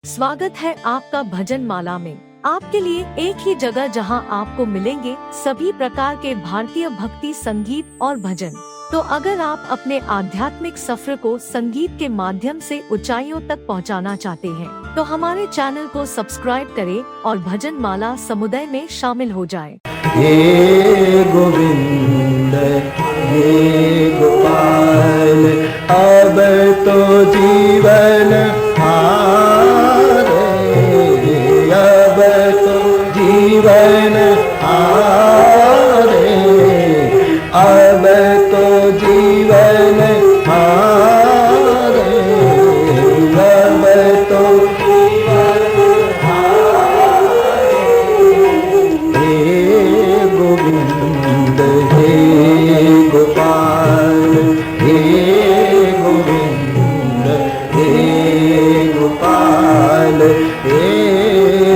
स्वागत है आपका भजन माला में। आपके लिए एक ही जगह जहां आपको मिलेंगे सभी प्रकार के भारतीय भक्ति संगीत और भजन। तो अगर आप अपने आध्यात्मिक सफर को संगीत के माध्यम से ऊंचाइयों तक पहुंचाना चाहते हैं, तो हमारे चैनल को सब्सक्राइब करें और भजन माला समुदाय में शामिल हो जाएं। हे गोविंद हे गोपाल, अब तो जीवन हारे, अब तो जीवन हारे, अब तो जीवन हारे, अब तो जीवन हारे। हे गोविंद हे गोपाल, हे गोविंद हे गोपाल, हे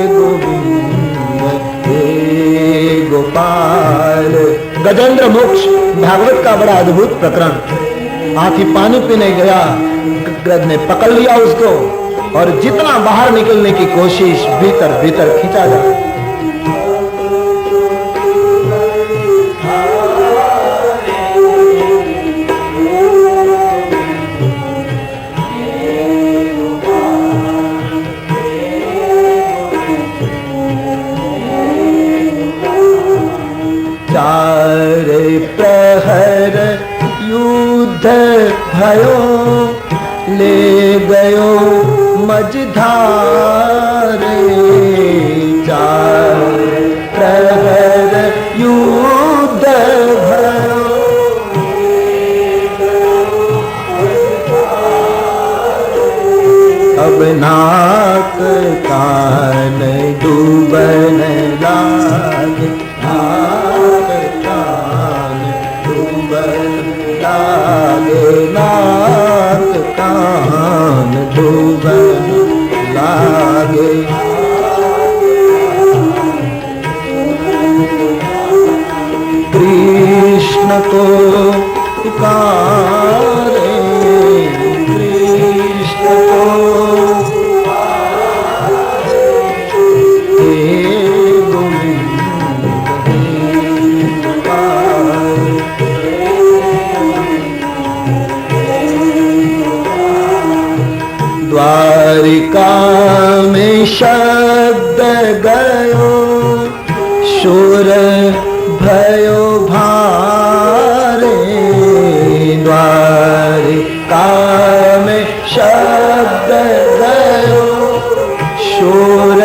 गोविंद हे गोपाल। गजेंद्र मोक्ष भागवत का बड़ा अद्भुत प्रकरण। हाथी पानी पीने गया, गज ने पकड़ लिया उसको और जितना बाहर निकलने की कोशिश भीतर भीतर खींचा जा। चार प्रहर युद्ध भयो, ले गयो मझधारे। चार प्रहर युद्ध भयो, अब नाक कान डूबन लागे, नाक कान डूबन लागे, नाक कान डूबन लागे। कृष्ण को पुकारे, कृष्ण को द्वारिका में शब्द गयो, शोर भयो भारे। द्वारिका में शब्द गयो, शोर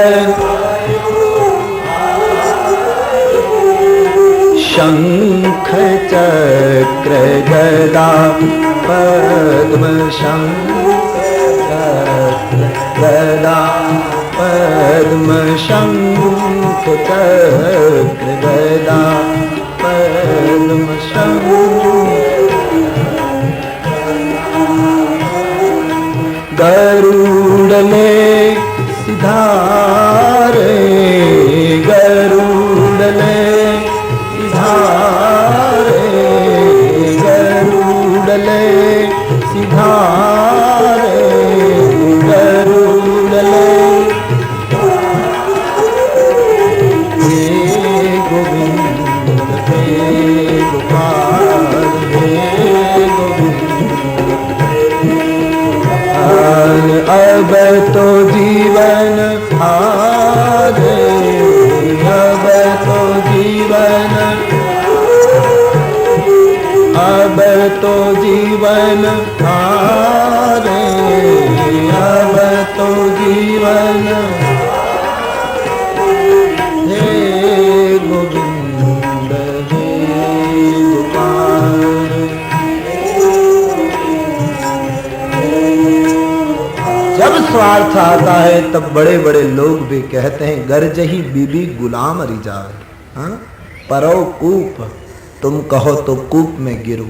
शंख चक्र गदा पद्म, शंख गदा पद्म, शंख चक्र गदा पद्म, शंख। गरुड़ ले सिधारे, गरुड़ ले सिधारे, गरुड़ ले सिधारे, गरुड़ ले। हे गोविंद हे गोपाल, हे गोविंद। अब तो जीवन हारे, अब तो जीवन, अब तो जीवन हारे, अब तो जीवन। हे गोविंद हे गोपाल। जब स्वार्थ आता है तब बड़े बड़े लोग भी कहते हैं, गर्ज ही बीबी गुलाम रिजाए। हाँ, परो कूप, तुम कहो तो कूप में गिरो।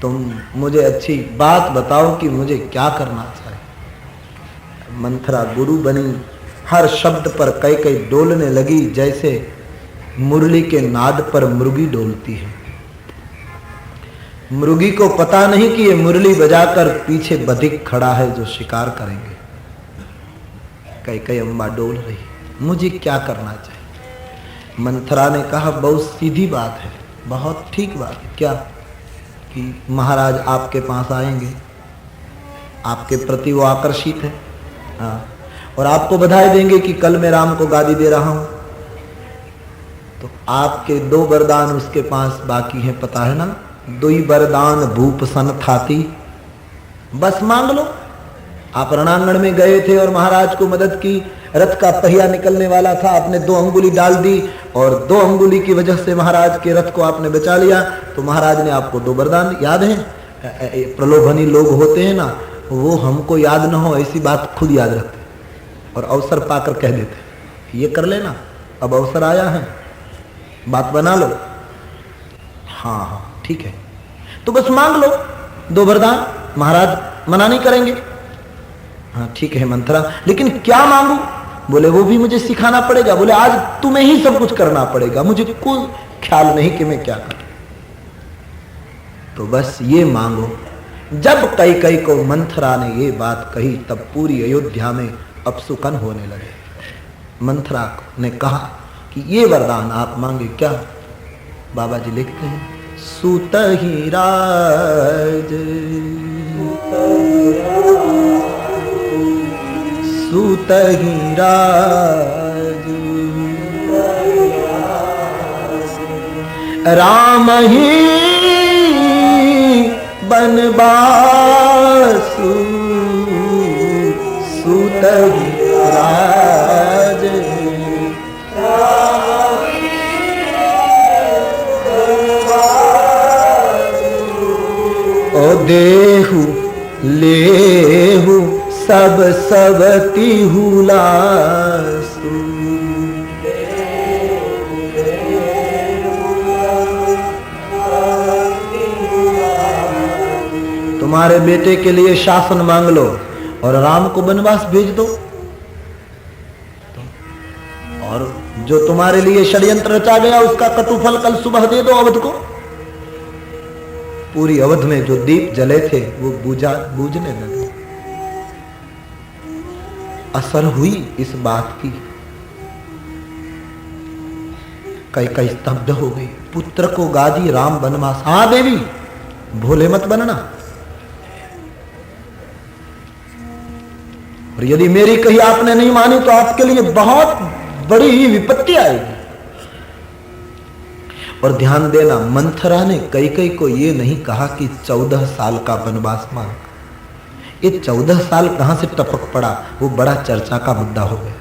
तुम मुझे अच्छी बात बताओ कि मुझे क्या करना चाहिए। मंथरा गुरु बनी, हर शब्द पर कई कई डोलने लगी, जैसे मुरली के नाद पर मुर्गी डोलती है। मृगी को पता नहीं कि ये मुरली बजाकर पीछे बधिक खड़ा है जो शिकार करेंगे। कैकेयी अम्मा डोल रही, मुझे क्या करना चाहिए? मंथरा ने कहा बहुत सीधी बात है, बहुत ठीक बात है। क्या? कि महाराज आपके पास आएंगे, आपके प्रति वो आकर्षित है, हाँ, और आपको बधाई देंगे कि कल मैं राम को गादी दे रहा हूं। तो आपके 2 वरदान उसके पास बाकी हैं, पता है ना? 2 वरदान भूप सन थाती, बस मांग लो। आप रणांगण में गए थे और महाराज को मदद की, रथ का पहिया निकलने वाला था, आपने 2 अंगुली डाल दी और 2 अंगुली की वजह से महाराज के रथ को आपने बचा लिया। तो महाराज ने आपको 2 वरदान, याद है? प्रलोभनी लोग होते हैं ना, वो हमको याद ना हो ऐसी बात खुद याद रखते और अवसर पाकर कह देते, ये कर लेना, अब अवसर आया है, बात बना लो। हाँ हाँ ठीक है, तो बस मांग लो 2 वरदान, महाराज मना नहीं करेंगे। हाँ ठीक है मंथरा, लेकिन क्या मांगू? बोले वो भी मुझे सिखाना पड़ेगा। बोले आज तुम्हें ही सब कुछ करना पड़ेगा, मुझे कोई ख्याल नहीं कि मैं क्या करूं। तो बस ये मांगो। जब कैकेयी को मंथरा ने ये बात कही तब पूरी अयोध्या में अपसुकन होने लगे। मंथरा ने कहा कि ये वरदान आप मांगे। क्या? बाबा जी लिखते हैं, सूत ही राज सूत ही राज राम ही बनवासु सूत ही राज ओ देहु लेहु सब सबती हुलासु। तुम्हारे बेटे के लिए शासन मांग लो और राम को वनवास भेज दो। और जो तुम्हारे लिए षड्यंत्र रचा गया उसका कटुफल कल सुबह दे दो अवध को। पूरी अवध में जो दीप जले थे वो बूझने लगे। असर हुई इस बात की। कैकेयी स्तब्ध हो गई। पुत्र को गादी, राम वनवास। हाँ देवी, भोले मत बनना। और यदि मेरी कही आपने नहीं मानी तो आपके लिए बहुत बड़ी विपत्ति आएगी। और ध्यान देना, मंथरा ने कैकेयी को यह नहीं कहा कि 14 साल का वनवास मांग। ये 14 साल कहां से टपक पड़ा, वो बड़ा चर्चा का मुद्दा हो गया।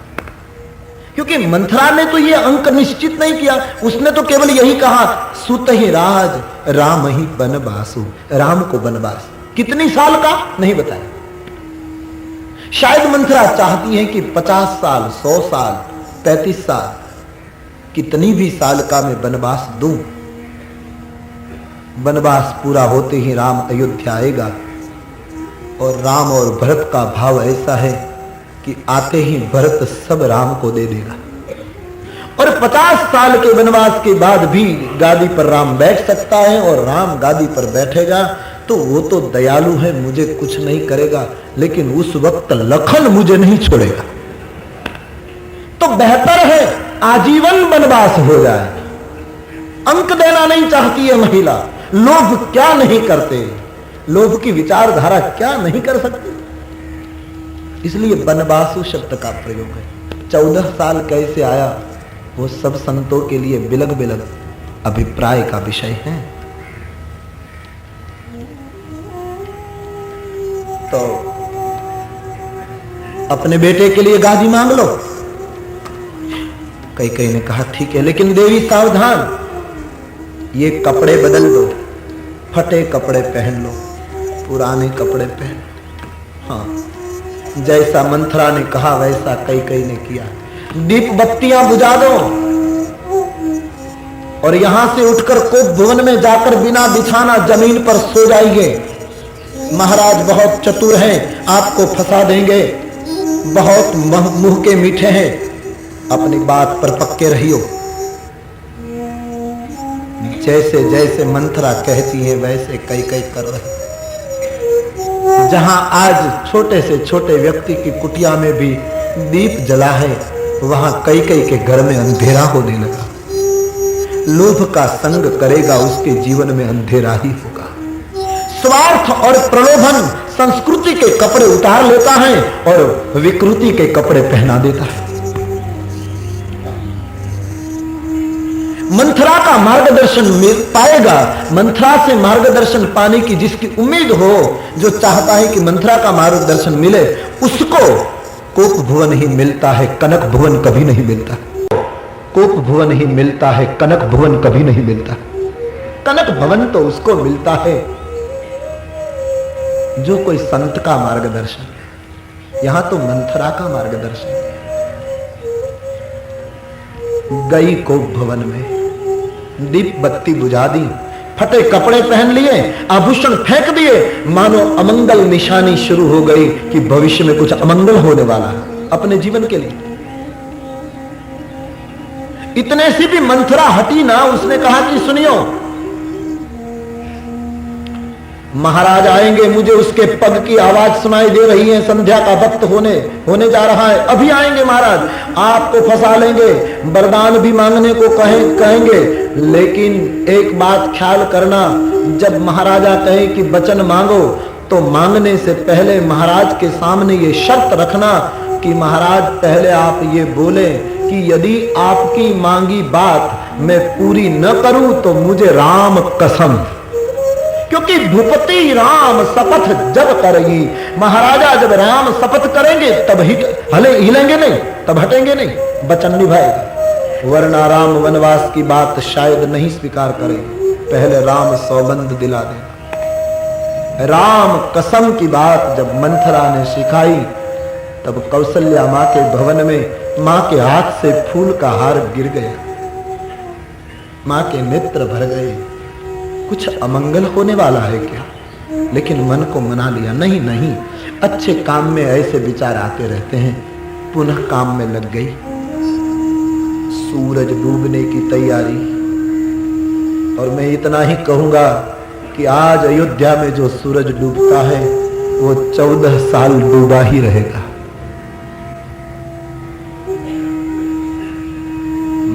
क्योंकि मंथरा ने तो ये अंक निश्चित नहीं किया, उसने तो केवल यही कहा सुत ही राज राम ही वनवासु, राम को वनवास। कितनी साल का नहीं बताया। शायद मंथरा चाहती है कि 50 साल, 100 साल, 35 साल, कितनी भी साल का मैं वनवास दूं। वनवास पूरा होते ही राम अयोध्या आएगा। और राम और भरत का भाव ऐसा है कि आते ही भरत सब राम को दे देगा। और 50 साल के वनवास के बाद भी गादी पर राम बैठ सकता है और राम गादी पर बैठेगा तो वो तो दयालु है, मुझे कुछ नहीं करेगा, लेकिन उस वक्त लखन मुझे नहीं छोड़ेगा। तो बेहतर है आजीवन वनवास हो जाए। अंक देना नहीं चाहती है महिला। लोभ क्या नहीं करते, लोभ की विचारधारा क्या नहीं कर सकते। इसलिए वनवासु शब्द का प्रयोग है। 14 साल कैसे आया वो सब संतों के लिए बिलग बिलग अभिप्राय का विषय है। तो अपने बेटे के लिए गादी मांग लो। कैकेयी ने कहा ठीक है, लेकिन देवी सावधान, ये कपड़े बदल दो, फटे कपड़े पहन लो, पुराने कपड़े पहन लो। हाँ, जैसा मंथरा ने कहा वैसा कैकेयी ने किया। दीप बत्तियां बुझा दो और यहां से उठकर कोप भवन में जाकर बिना बिछाना जमीन पर सो जाइए। महाराज बहुत चतुर हैं, आपको फंसा देंगे, बहुत मुंह के मीठे हैं, अपनी बात पर पक्के रहियो। जैसे जैसे मंथरा कहती है वैसे कैकेयी कर रहे। जहां आज छोटे से छोटे व्यक्ति की कुटिया में भी दीप जला है वहां कई कई के घर में अंधेरा होने लगा। लोभ का संग करेगा उसके जीवन में अंधेरा ही होगा। स्वार्थ और प्रलोभन संस्कृति के कपड़े उतार लेता है और विकृति के कपड़े पहना देता है। मंथरा का मार्गदर्शन मिल पाएगा, मंथरा से मार्गदर्शन पाने की जिसकी उम्मीद हो, जो चाहता है कि मंथरा का मार्गदर्शन मिले, उसको कोप भुवन ही मिलता है, कनक भुवन कभी नहीं मिलता। कोप भुवन ही मिलता है, कनक भुवन कभी नहीं मिलता। कनक भवन तो उसको मिलता है जो कोई संत का मार्गदर्शन, यहां तो मंथरा का मार्गदर्शन। गई कोप भवन में, दीप बत्ती बुझा दी, फटे कपड़े पहन लिए, आभूषण फेंक दिए, मानो अमंगल निशानी शुरू हो गई कि भविष्य में कुछ अमंगल होने वाला है अपने जीवन के लिए। इतने से भी मंथरा हटी ना, उसने कहा कि सुनियो, महाराज आएंगे, मुझे उसके पग की आवाज सुनाई दे रही है, संध्या का वक्त होने जा रहा है, अभी आएंगे महाराज, आपको फंसा लेंगे, वरदान भी मांगने को कहेंगे, लेकिन एक बात ख्याल करना, जब महाराजा कहे कि वचन मांगो तो मांगने से पहले महाराज के सामने ये शर्त रखना कि महाराज पहले आप ये बोले कि यदि आपकी मांगी बात मैं पूरी न करूं तो मुझे राम कसम, क्योंकि भूपति राम शपथ जब करेगी, महाराजा जब राम शपथ करेंगे तब हिलेंगे नहीं, तब हटेंगे नहीं, वचन निभाएगा, वरना राम वनवास की बात शायद नहीं स्वीकार करेंगे, पहले राम सौगंध दिला दें। राम कसम की बात जब मंथरा ने सिखाई तब कौशल्या मां के भवन में मां के हाथ से फूल का हार गिर गया, मां के नेत्र भर गए, कुछ अमंगल होने वाला है क्या? लेकिन मन को मना लिया, नहीं नहीं, अच्छे काम में ऐसे विचार आते रहते हैं। पुनः काम में लग गई। सूरज डूबने की तैयारी, और मैं इतना ही कहूंगा कि आज अयोध्या में जो सूरज डूबता है वो 14 साल डूबा ही रहेगा।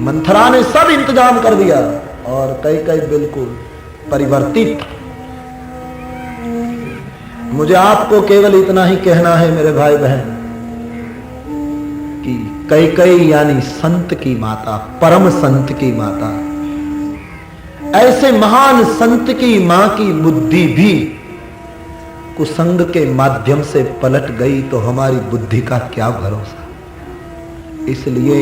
मंथरा ने सब इंतजाम कर दिया और कई कई बिल्कुल परिवर्तित। मुझे आपको केवल इतना ही कहना है मेरे भाई बहन कि कैकेयी यानी संत की माता, परम संत की माता, ऐसे महान संत की मां की बुद्धि भी कुसंग के माध्यम से पलट गई तो हमारी बुद्धि का क्या भरोसा। इसलिए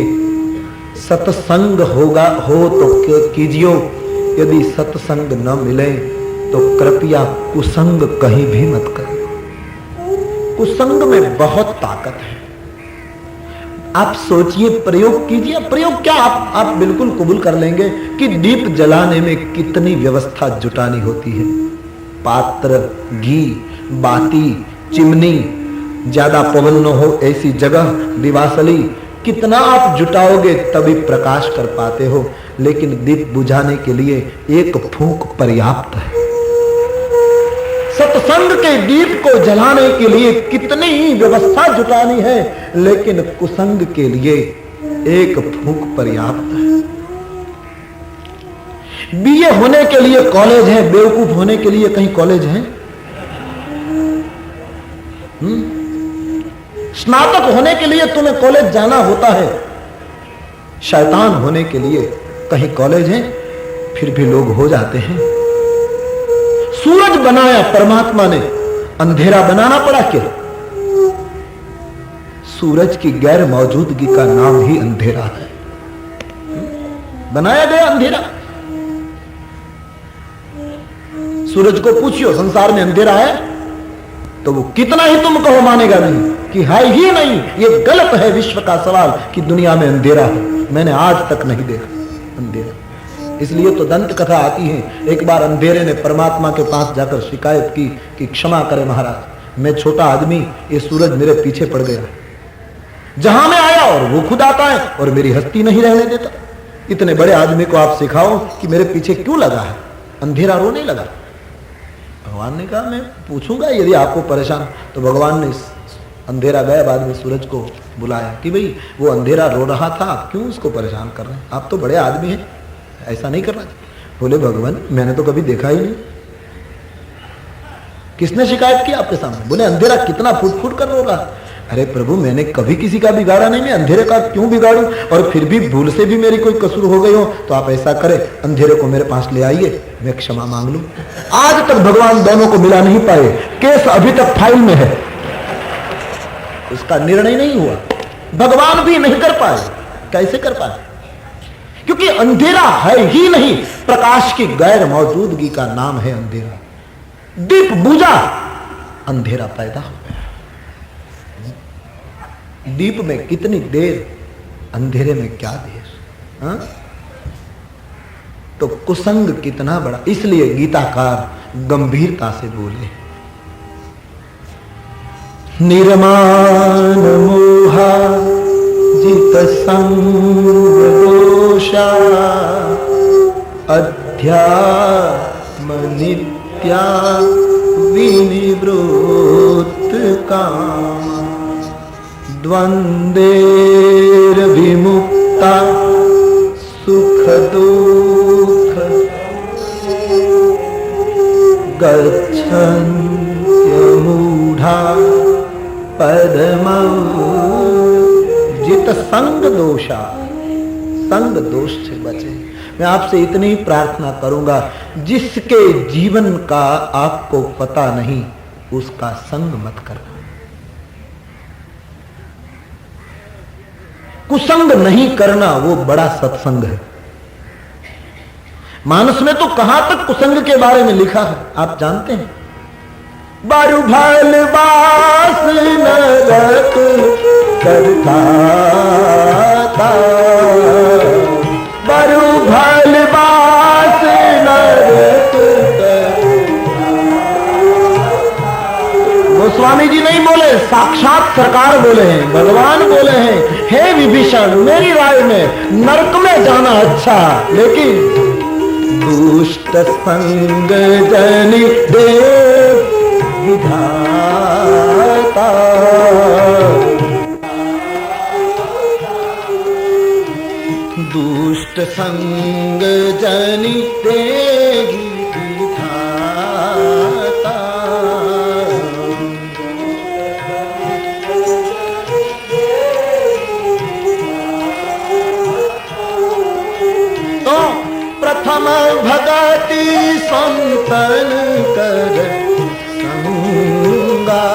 सत्संग हो तो कीजियो, यदि सत्संग न मिले तो कृपया कुसंग कहीं भी मत करो। कुसंग में बहुत ताकत है। आप सोचिए, प्रयोग कीजिए। प्रयोग क्या, आप बिल्कुल कबूल कर लेंगे कि दीप जलाने में कितनी व्यवस्था जुटानी होती है। पात्र, घी, बाती, चिमनी, ज्यादा पवन न हो ऐसी जगह, दिवासली, कितना आप जुटाओगे तभी प्रकाश कर पाते हो। लेकिन दीप बुझाने के लिए एक फूंक पर्याप्त है। सत्संग के दीप को जलाने के लिए कितनी ही व्यवस्था जुटानी है, लेकिन कुसंग के लिए एक फूंक पर्याप्त है। बीए होने के लिए कॉलेज है, बेवकूफ होने के लिए कहीं कॉलेज है? स्नातक होने के लिए तुम्हें कॉलेज जाना होता है, शैतान होने के लिए कहीं कॉलेज है? फिर भी लोग हो जाते हैं। सूरज बनाया परमात्मा ने, अंधेरा बनाना पड़ा क्या? सूरज की गैर मौजूदगी का नाम ही अंधेरा है। बनाया गया अंधेरा। सूरज को पूछियो संसार में अंधेरा है तो वो कितना ही तुम कहो मानेगा नहीं कि है ही नहीं। ये गलत है विश्व का सवाल कि दुनिया में अंधेरा है। मैंने आज तक नहीं देखा अंधेरा। इसलिए तो दंत कथा आती है। एक बार अंधेरे ने परमात्मा के पास जाकर शिकायत की कि क्षमा करें महाराज, मैं छोटा आदमी, ये सूरज मेरे पीछे पड़ गया, जहां मैं आया और वो खुद आता है और मेरी हस्ती नहीं रहने देता। इतने बड़े आदमी को आप सिखाओ कि मेरे पीछे क्यों लगा है। अंधेरा रोने लगा। भगवान ने कहा मैं पूछूंगा यदि आपको परेशान। तो भगवान ने अंधेरा गया, बाद में सूरज को बुलाया कि भाई वो अंधेरा रो रहा था, आप क्यों उसको परेशान कर रहे हैं, आप तो बड़े आदमी हैं, ऐसा नहीं करना चाहिए। बोले भगवान मैंने तो कभी देखा ही नहीं। किसने शिकायत की आपके सामने? बोले अंधेरा कितना फुट फुट कर रो रहा। अरे प्रभु मैंने कभी किसी का बिगाड़ा नहीं, मैं अंधेरे का क्यों बिगाड़ूं, और फिर भी भूल से भी मेरी कोई कसूर हो गई हो तो आप ऐसा करें अंधेरे को मेरे पास ले आइए, मैं क्षमा मांग लूं। आज तक भगवान दोनों को मिला नहीं पाए, केस अभी तक फाइल में है, उसका निर्णय नहीं हुआ, भगवान भी नहीं कर पाए। कैसे कर पाए? क्योंकि अंधेरा है ही नहीं, प्रकाश की गैर मौजूदगी का नाम है अंधेरा। दीप बुझा, अंधेरा पैदा हो गया। दीप में कितनी देर, अंधेरे में क्या देर। हाँ? तो कुसंग कितना बड़ा, इसलिए गीताकार गंभीरता से बोले निर्माण मोहा जित संग दोषा अध्यात्म नित्या विनिवृत्त काम द्वंद्वेर विमुक्ता सुख दुख गच्छन्त्यमूढ़ा पदमौ जित संग दोषा, संग दोष से बचे। मैं आपसे इतनी ही प्रार्थना करूंगा, जिसके जीवन का आपको पता नहीं उसका संग मत करना। कुसंग नहीं करना वो बड़ा सत्संग है। मानस में तो कहां तक कुसंग के बारे में लिखा है आप जानते हैं? बारू भल बास नरक करता, बारू भल बास नरक। गोस्वामी जी नहीं बोले, साक्षात सरकार बोले हैं, भगवान बोले हैं, हे विभीषण मेरी राय में नरक में जाना अच्छा, लेकिन दुष्ट संग जनि देव विधाता, दुष्ट संग जनि देव विधाता। तो प्रथम भगति संतन कर संगा,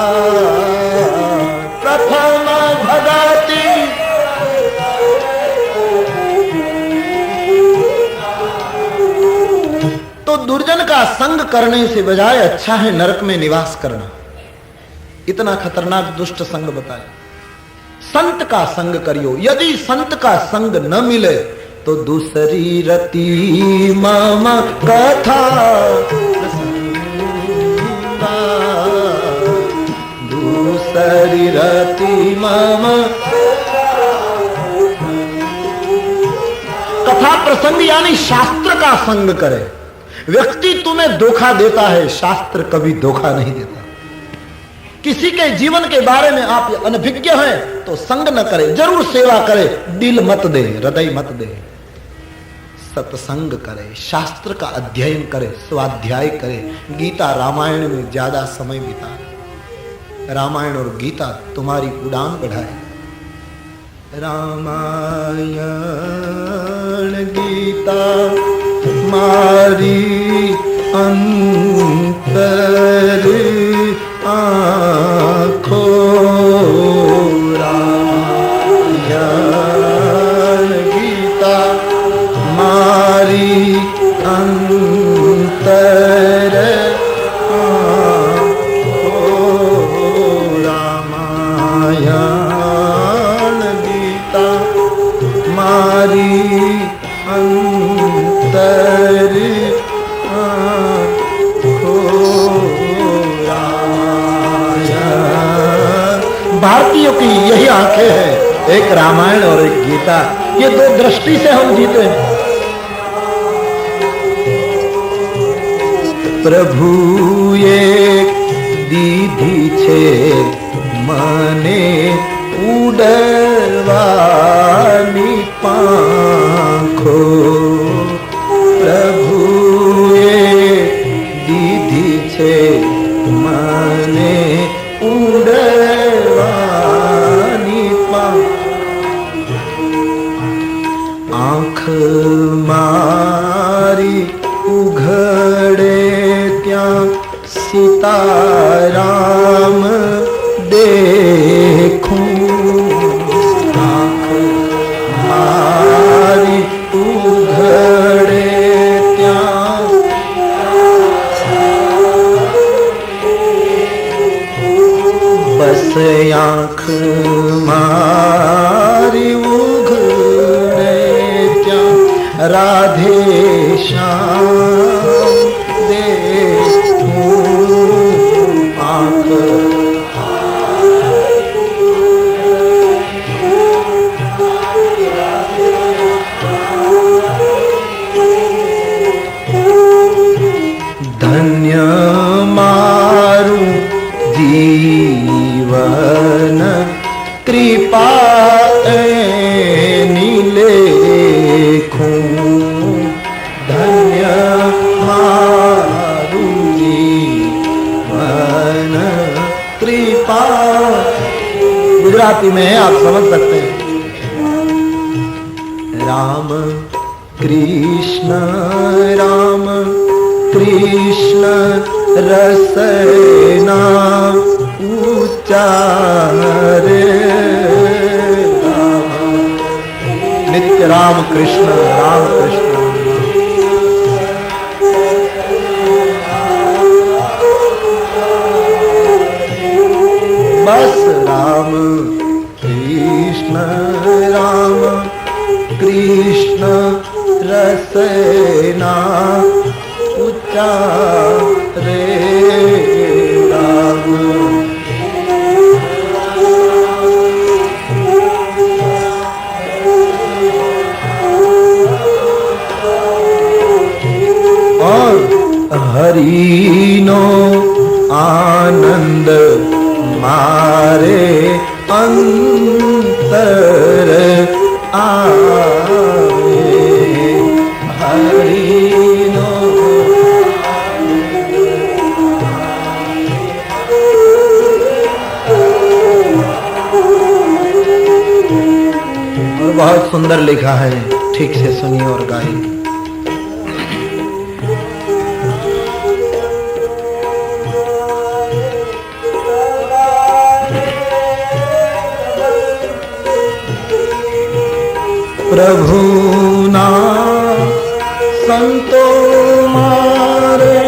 प्रथम भगति तो दुर्जन का संग करने से बजाय अच्छा है नरक में निवास करना। इतना खतरनाक दुष्ट संग बताया। संत का संग करियो, यदि संत का संग न मिले तो दूसरी रति मामा कथा, दूसरी रति मामा कथा प्रसंग यानी शास्त्र का संग करे। व्यक्ति तुम्हें धोखा देता है, शास्त्र कभी धोखा नहीं देता। किसी के जीवन के बारे में आप अनभिज्ञ हैं तो संग न करे, जरूर सेवा करे, दिल मत दे, हृदय मत दे। सत्संग करे, शास्त्र का अध्ययन करे, स्वाध्याय करे, गीता रामायण में ज्यादा समय बिताए। रामायण और गीता तुम्हारी उड़ान बढ़ाए। रामायण गीता मारी अंतर आँखों, रामायण गीता मारी अंतर आँखों, रामायण गीता मारी अंतर भारतीयों की यही आंखें हैं, एक रामायण और एक गीता। ये दो दृष्टि से हम जीते हैं। प्रभु एक दीधी छे મને ઉડવાની પાંખો પ્રભુએ દીધી છે મને ઉડવાની આંખ મારી ઉઘડે ત્યાં सीताराम देखूं आँख मारी उघड़े त्या बस आँख मारी उघड़े त्या राधे श्याम धन्य मारू जीवन कृपा लेखूं धन्य मारू जीवन कृपा गुजराती में है आप समझ सकते हैं राम कृष्ण रसना उच्चारे नित्य राम कृष्ण बस राम कृष्ण रसना उच्चारे राम और हरिनो आनंद मारे अंतर आवे हरिनो और बहुत सुंदर लिखा है ठीक से सुनिए और गाइए प्रभु ना संतो मारे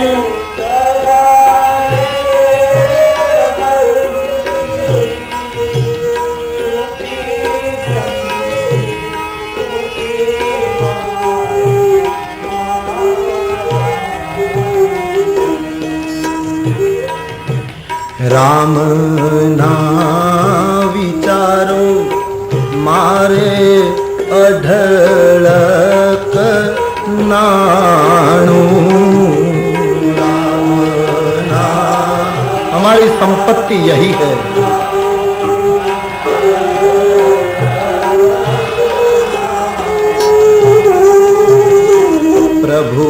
राम ना विचारो मारे अढळक नाणु राम नाम हमारी संपत्ति यही है प्रभु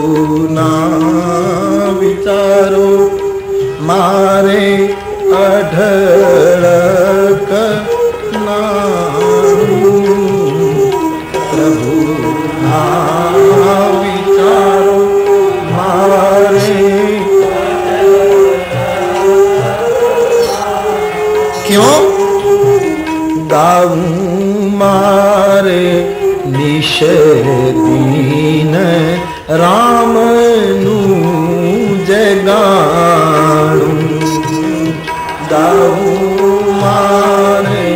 ना विचारो मारे अढळक नाणु प्रभु ना विचारो मारे क्यों गाऊं मारे निश दीन राम नू जगाणु गाऊं मारे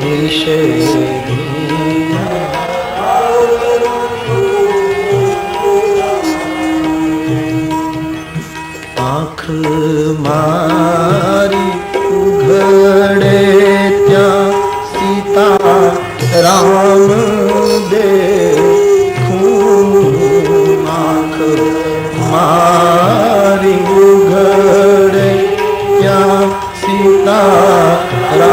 निश आँख मारी उघड़े त्या सीता राम देखूं आँख मारी उघड़े त्या सीता राम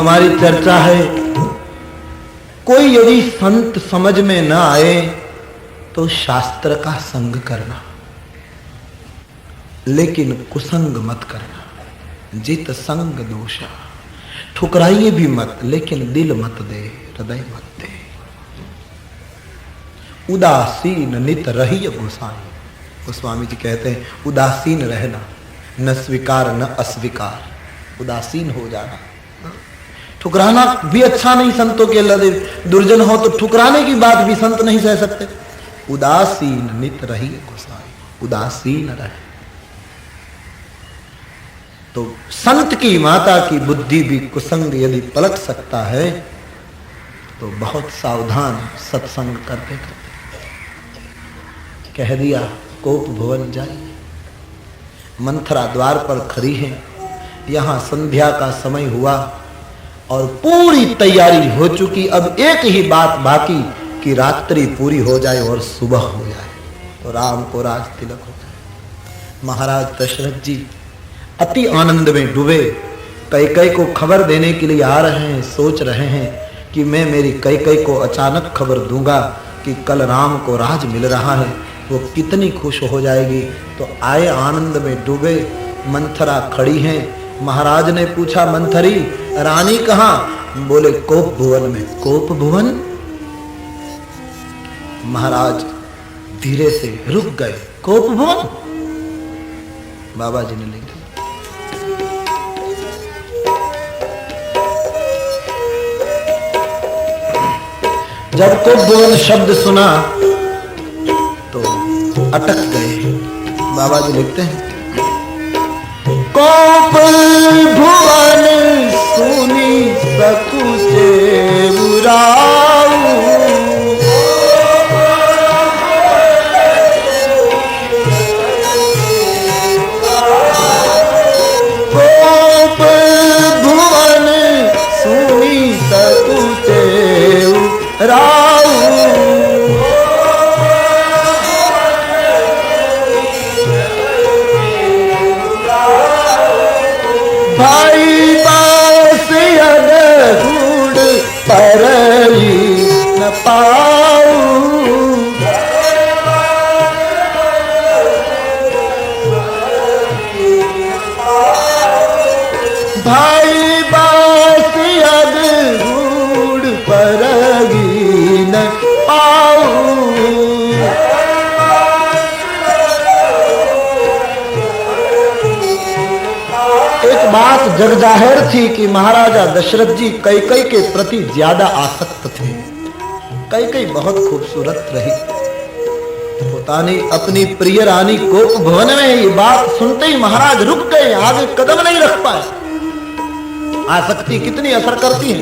हमारी चर्चा है, कोई यदि संत समझ में न आए तो शास्त्र का संग करना, लेकिन कुसंग मत करना। जित संग दोषा, ठुकराइए भी मत, लेकिन दिल मत दे, हृदय मत दे। उदासीन नित रहिय गोसाई, गोस्वामी जी कहते हैं उदासीन रहना, न स्वीकार न अस्वीकार, उदासीन हो जाना। ठुकराना भी अच्छा नहीं संतों के लदे, दुर्जन हो तो ठुकराने की बात भी संत नहीं सह सकते। उदासीन नित रहिय गोसाई, उदासीन रहे। तो संत की माता की बुद्धि भी कुसंग यदि पलट सकता है तो बहुत सावधान सत्संग करते करते। कह दिया कोप भुवन जाइए। मंथरा द्वार पर खड़ी है, यहां संध्या का समय हुआ और पूरी तैयारी हो चुकी। अब एक ही बात बाकी कि रात्रि पूरी हो जाए और सुबह हो जाए तो राम को राज तिलक हो जाए। महाराज दशरथ जी अति आनंद में डूबे, कैकेयी को खबर देने के लिए आ रहे हैं। सोच रहे हैं कि मैं मेरी कैकेयी को अचानक खबर दूंगा कि कल राम को राज मिल रहा है, वो कितनी खुश हो जाएगी। तो आए आनंद में डूबे, मंथरा खड़ी हैं। महाराज ने पूछा, मंथरी रानी कहाँ? बोले कोप भुवन में। कोप भुवन? महाराज धीरे से रुक गए। कोप भुवन? बाबा जी ने लिख दिया। जब कोप भुवन शब्द सुना तो अटक गए। बाबा जी लिखते हैं कोप भुवन सुनी सकुचे बुराऊ, कोप भुवन सुनी सकुचे राऊ। भाई बास अनहूड परली न पाऊ, भाई बास अनहूड परली न पाऊ। बात जग जाहिर थी कि महाराजा दशरथ जी कैकेयी के प्रति ज्यादा आसक्त थे। कैकेयी बहुत खूबसूरत रही। पता नहीं अपनी प्रिय रानी कोप भुवन में ये बात सुनते ही महाराज रुक गए, आगे कदम नहीं रख पाए। आसक्ति कितनी असर करती है।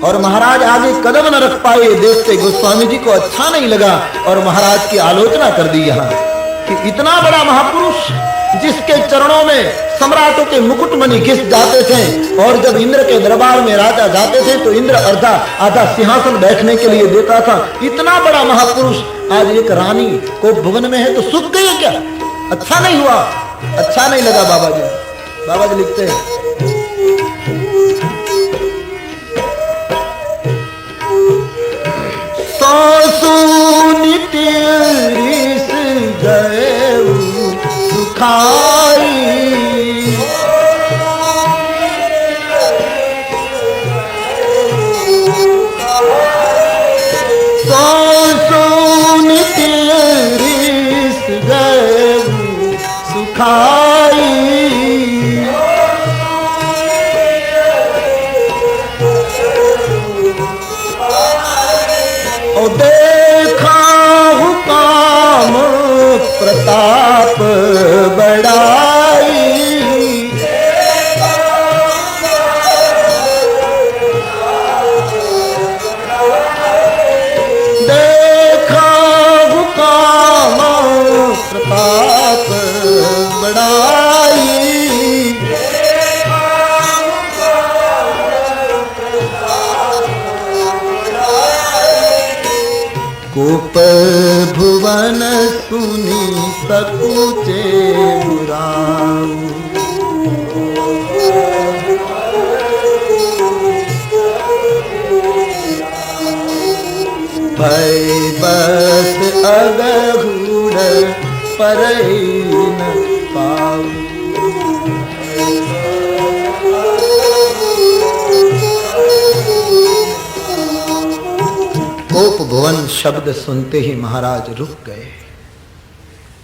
और महाराज आगे कदम न रख पाए, देखते गोस्वामी जी को अच्छा नहीं लगा और महाराज की आलोचना कर दी यहाँ कि इतना बड़ा महापुरुष जिसके चरणों में सम्राटों के मुकुटमणि घिस जाते थे, और जब इंद्र के दरबार में राजा जाते थे तो इंद्र आधा सिंहासन बैठने के लिए देता था। इतना बड़ा महापुरुष आज एक रानी कोप भुवन में है तो सुख गई क्या? अच्छा नहीं हुआ, अच्छा नहीं लगा। बाबा जी लिखते हैं नित्य गए सुखाई, नित्य गए सुखाई। ओ देखा हुकाम प्रताप बड़ाई, देखा हुकाम प्रताप बड़ाई। कोप भुवन सुनी सकुचे बुराऊ, भय बस अगहुड़ परई न पाऊ। गोप भुवन शब्द सुनते ही महाराज रुक गए।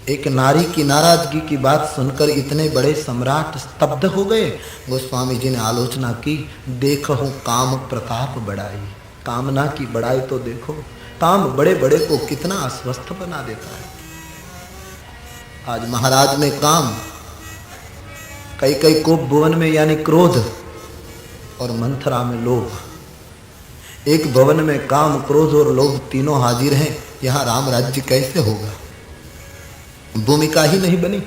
एक नारी की नाराजगी की बात सुनकर इतने बड़े सम्राट स्तब्ध हो गए। गोस्वामी जी ने आलोचना की, देखो काम प्रताप बढ़ाई। कामना की बढ़ाई तो देखो, काम बड़े बड़े को कितना अस्वस्थ बना देता है। आज महाराज ने काम कई कई कोप भुवन में यानी क्रोध और मंथरा में लोभ, एक भवन में काम क्रोध और लोभ तीनों हाजिर हैं। यहां राम राज्य कैसे होगा? भूमिका ही नहीं बनी।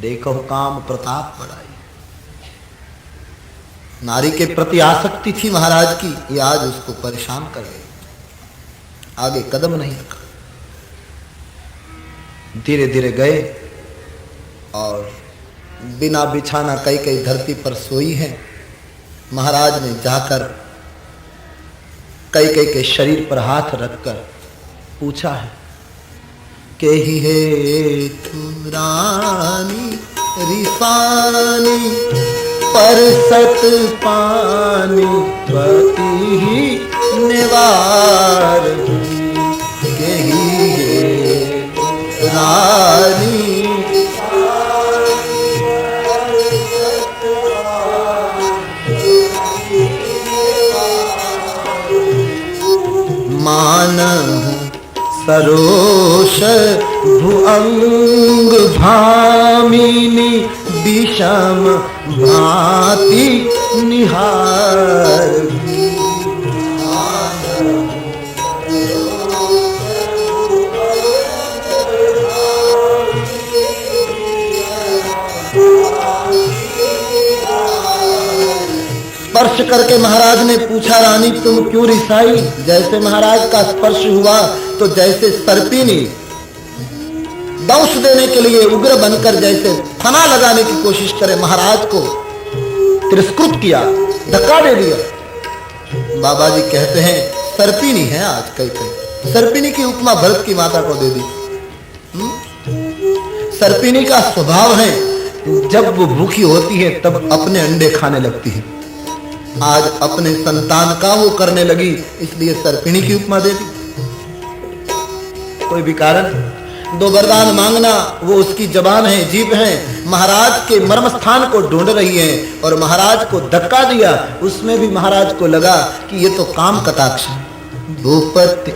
देखो काम प्रताप बढ़ाई। नारी के प्रति आसक्ति थी महाराज की, ये आज उसको परेशान कर गई। आगे कदम नहीं रखा। धीरे धीरे गए और बिना बिछाना कई कई धरती पर सोई है। महाराज ने जाकर कई कई के शरीर पर हाथ रखकर पूछा है, के ही है तू रानी रिसानी पर सत पानी पति ही निवार। के ही है रानी मानहु सरोष भुअंग भामिनी विषम भांति निहार। स्पर्श करके महाराज ने पूछा, रानी तुम क्यों रिसाई? जैसे महाराज का स्पर्श हुआ तो जैसे सर्पिनी दंश देने के लिए उग्र बनकर जैसे फना लगाने की कोशिश करे, महाराज को तिरस्कृत किया, धक्का दे दिया। बाबा जी कहते हैं सर्पिनी है आज कई कई। सर्पिनी की उपमा भरत की माता को दे दी। सर्पिनी का स्वभाव है जब वो भूखी होती है तब अपने अंडे खाने लगती है। आज अपने संतान का वो करने लगी, इसलिए सर्पिणी की उपमा दे दी। कोई भी कारण, दो वरदान मांगना वो उसकी जबान है, जीभ है। महाराज के मर्म स्थान को ढूंढ रही है और महाराज को धक्का दिया। उसमें भी महाराज को लगा कि ये तो काम कटाक्ष है। भूपति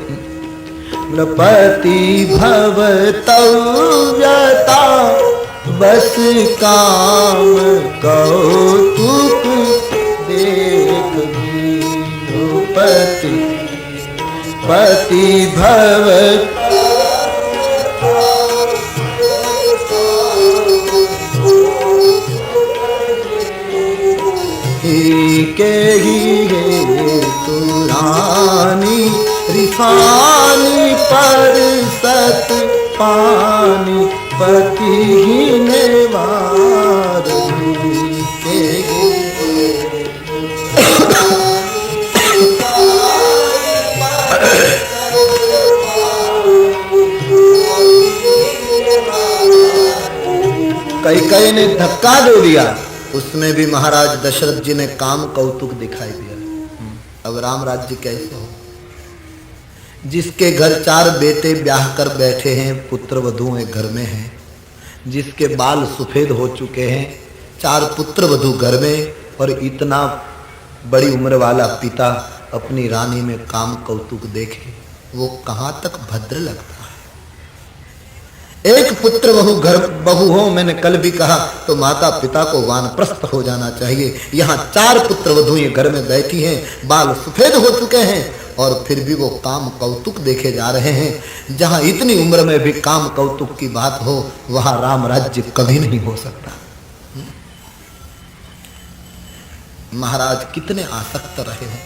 नृपति भवतव्यता बस काम कौतुक देख। भूपति पति भव के ही तू रानी रिफानी पर सत पानी पति ही नेवार। कई ने धक्का दे दिया, उसमें भी महाराज दशरथ जी ने काम कौतुक दिखाई दिया। अब राम राज्य कैसे हो? जिसके घर 4 बेटे ब्याह कर बैठे हैं, पुत्र वधुएं घर में हैं, जिसके बाल सफेद हो चुके हैं, 4 पुत्र वधु घर में, और इतना बड़ी उम्र वाला पिता अपनी रानी में काम कौतुक देखे, वो कहां तक भद्र लगता है। एक पुत्र बहू हो, मैंने कल भी कहा, तो माता पिता को वानप्रस्थ हो जाना चाहिए। यहाँ 4 पुत्र वधुएं घर में बैठी हैं, बाल सफेद हो चुके हैं, और फिर भी वो काम कौतुक देखे जा रहे हैं। जहां इतनी उम्र में भी काम कौतुक की बात हो, वहां राम राज्य कभी नहीं हो सकता। महाराज कितने आसक्त रहे हैं,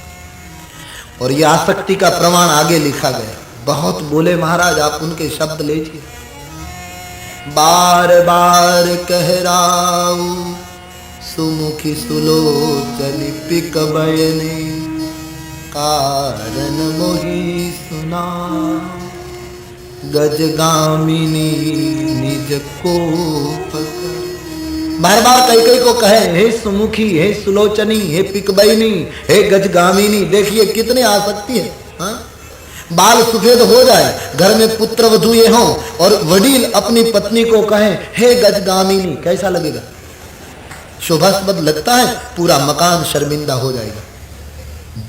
और ये आसक्ति का प्रमाण आगे लिखा गया। बहुत बोले महाराज, आप उनके शब्द लीजिए। बार बार कहराऊ सुमुखी सुलोचन पिक बयने, कारण मोहि सुना, गजगामिनी निज को पकड़। बार बार कई को कहे, हे सुमुखी, हे सुलोचनी, हे पिकबैनी, हे गजगामिनी। देखिए कितने आसक्ति है। हाँ? बाल सफेद हो जाए, घर में पुत्र वधू ये हो और वडील अपनी पत्नी को कहे, हे गजगामिनी, कैसा लगेगा? शोभास्पद लगता है? पूरा मकान शर्मिंदा हो जाएगा,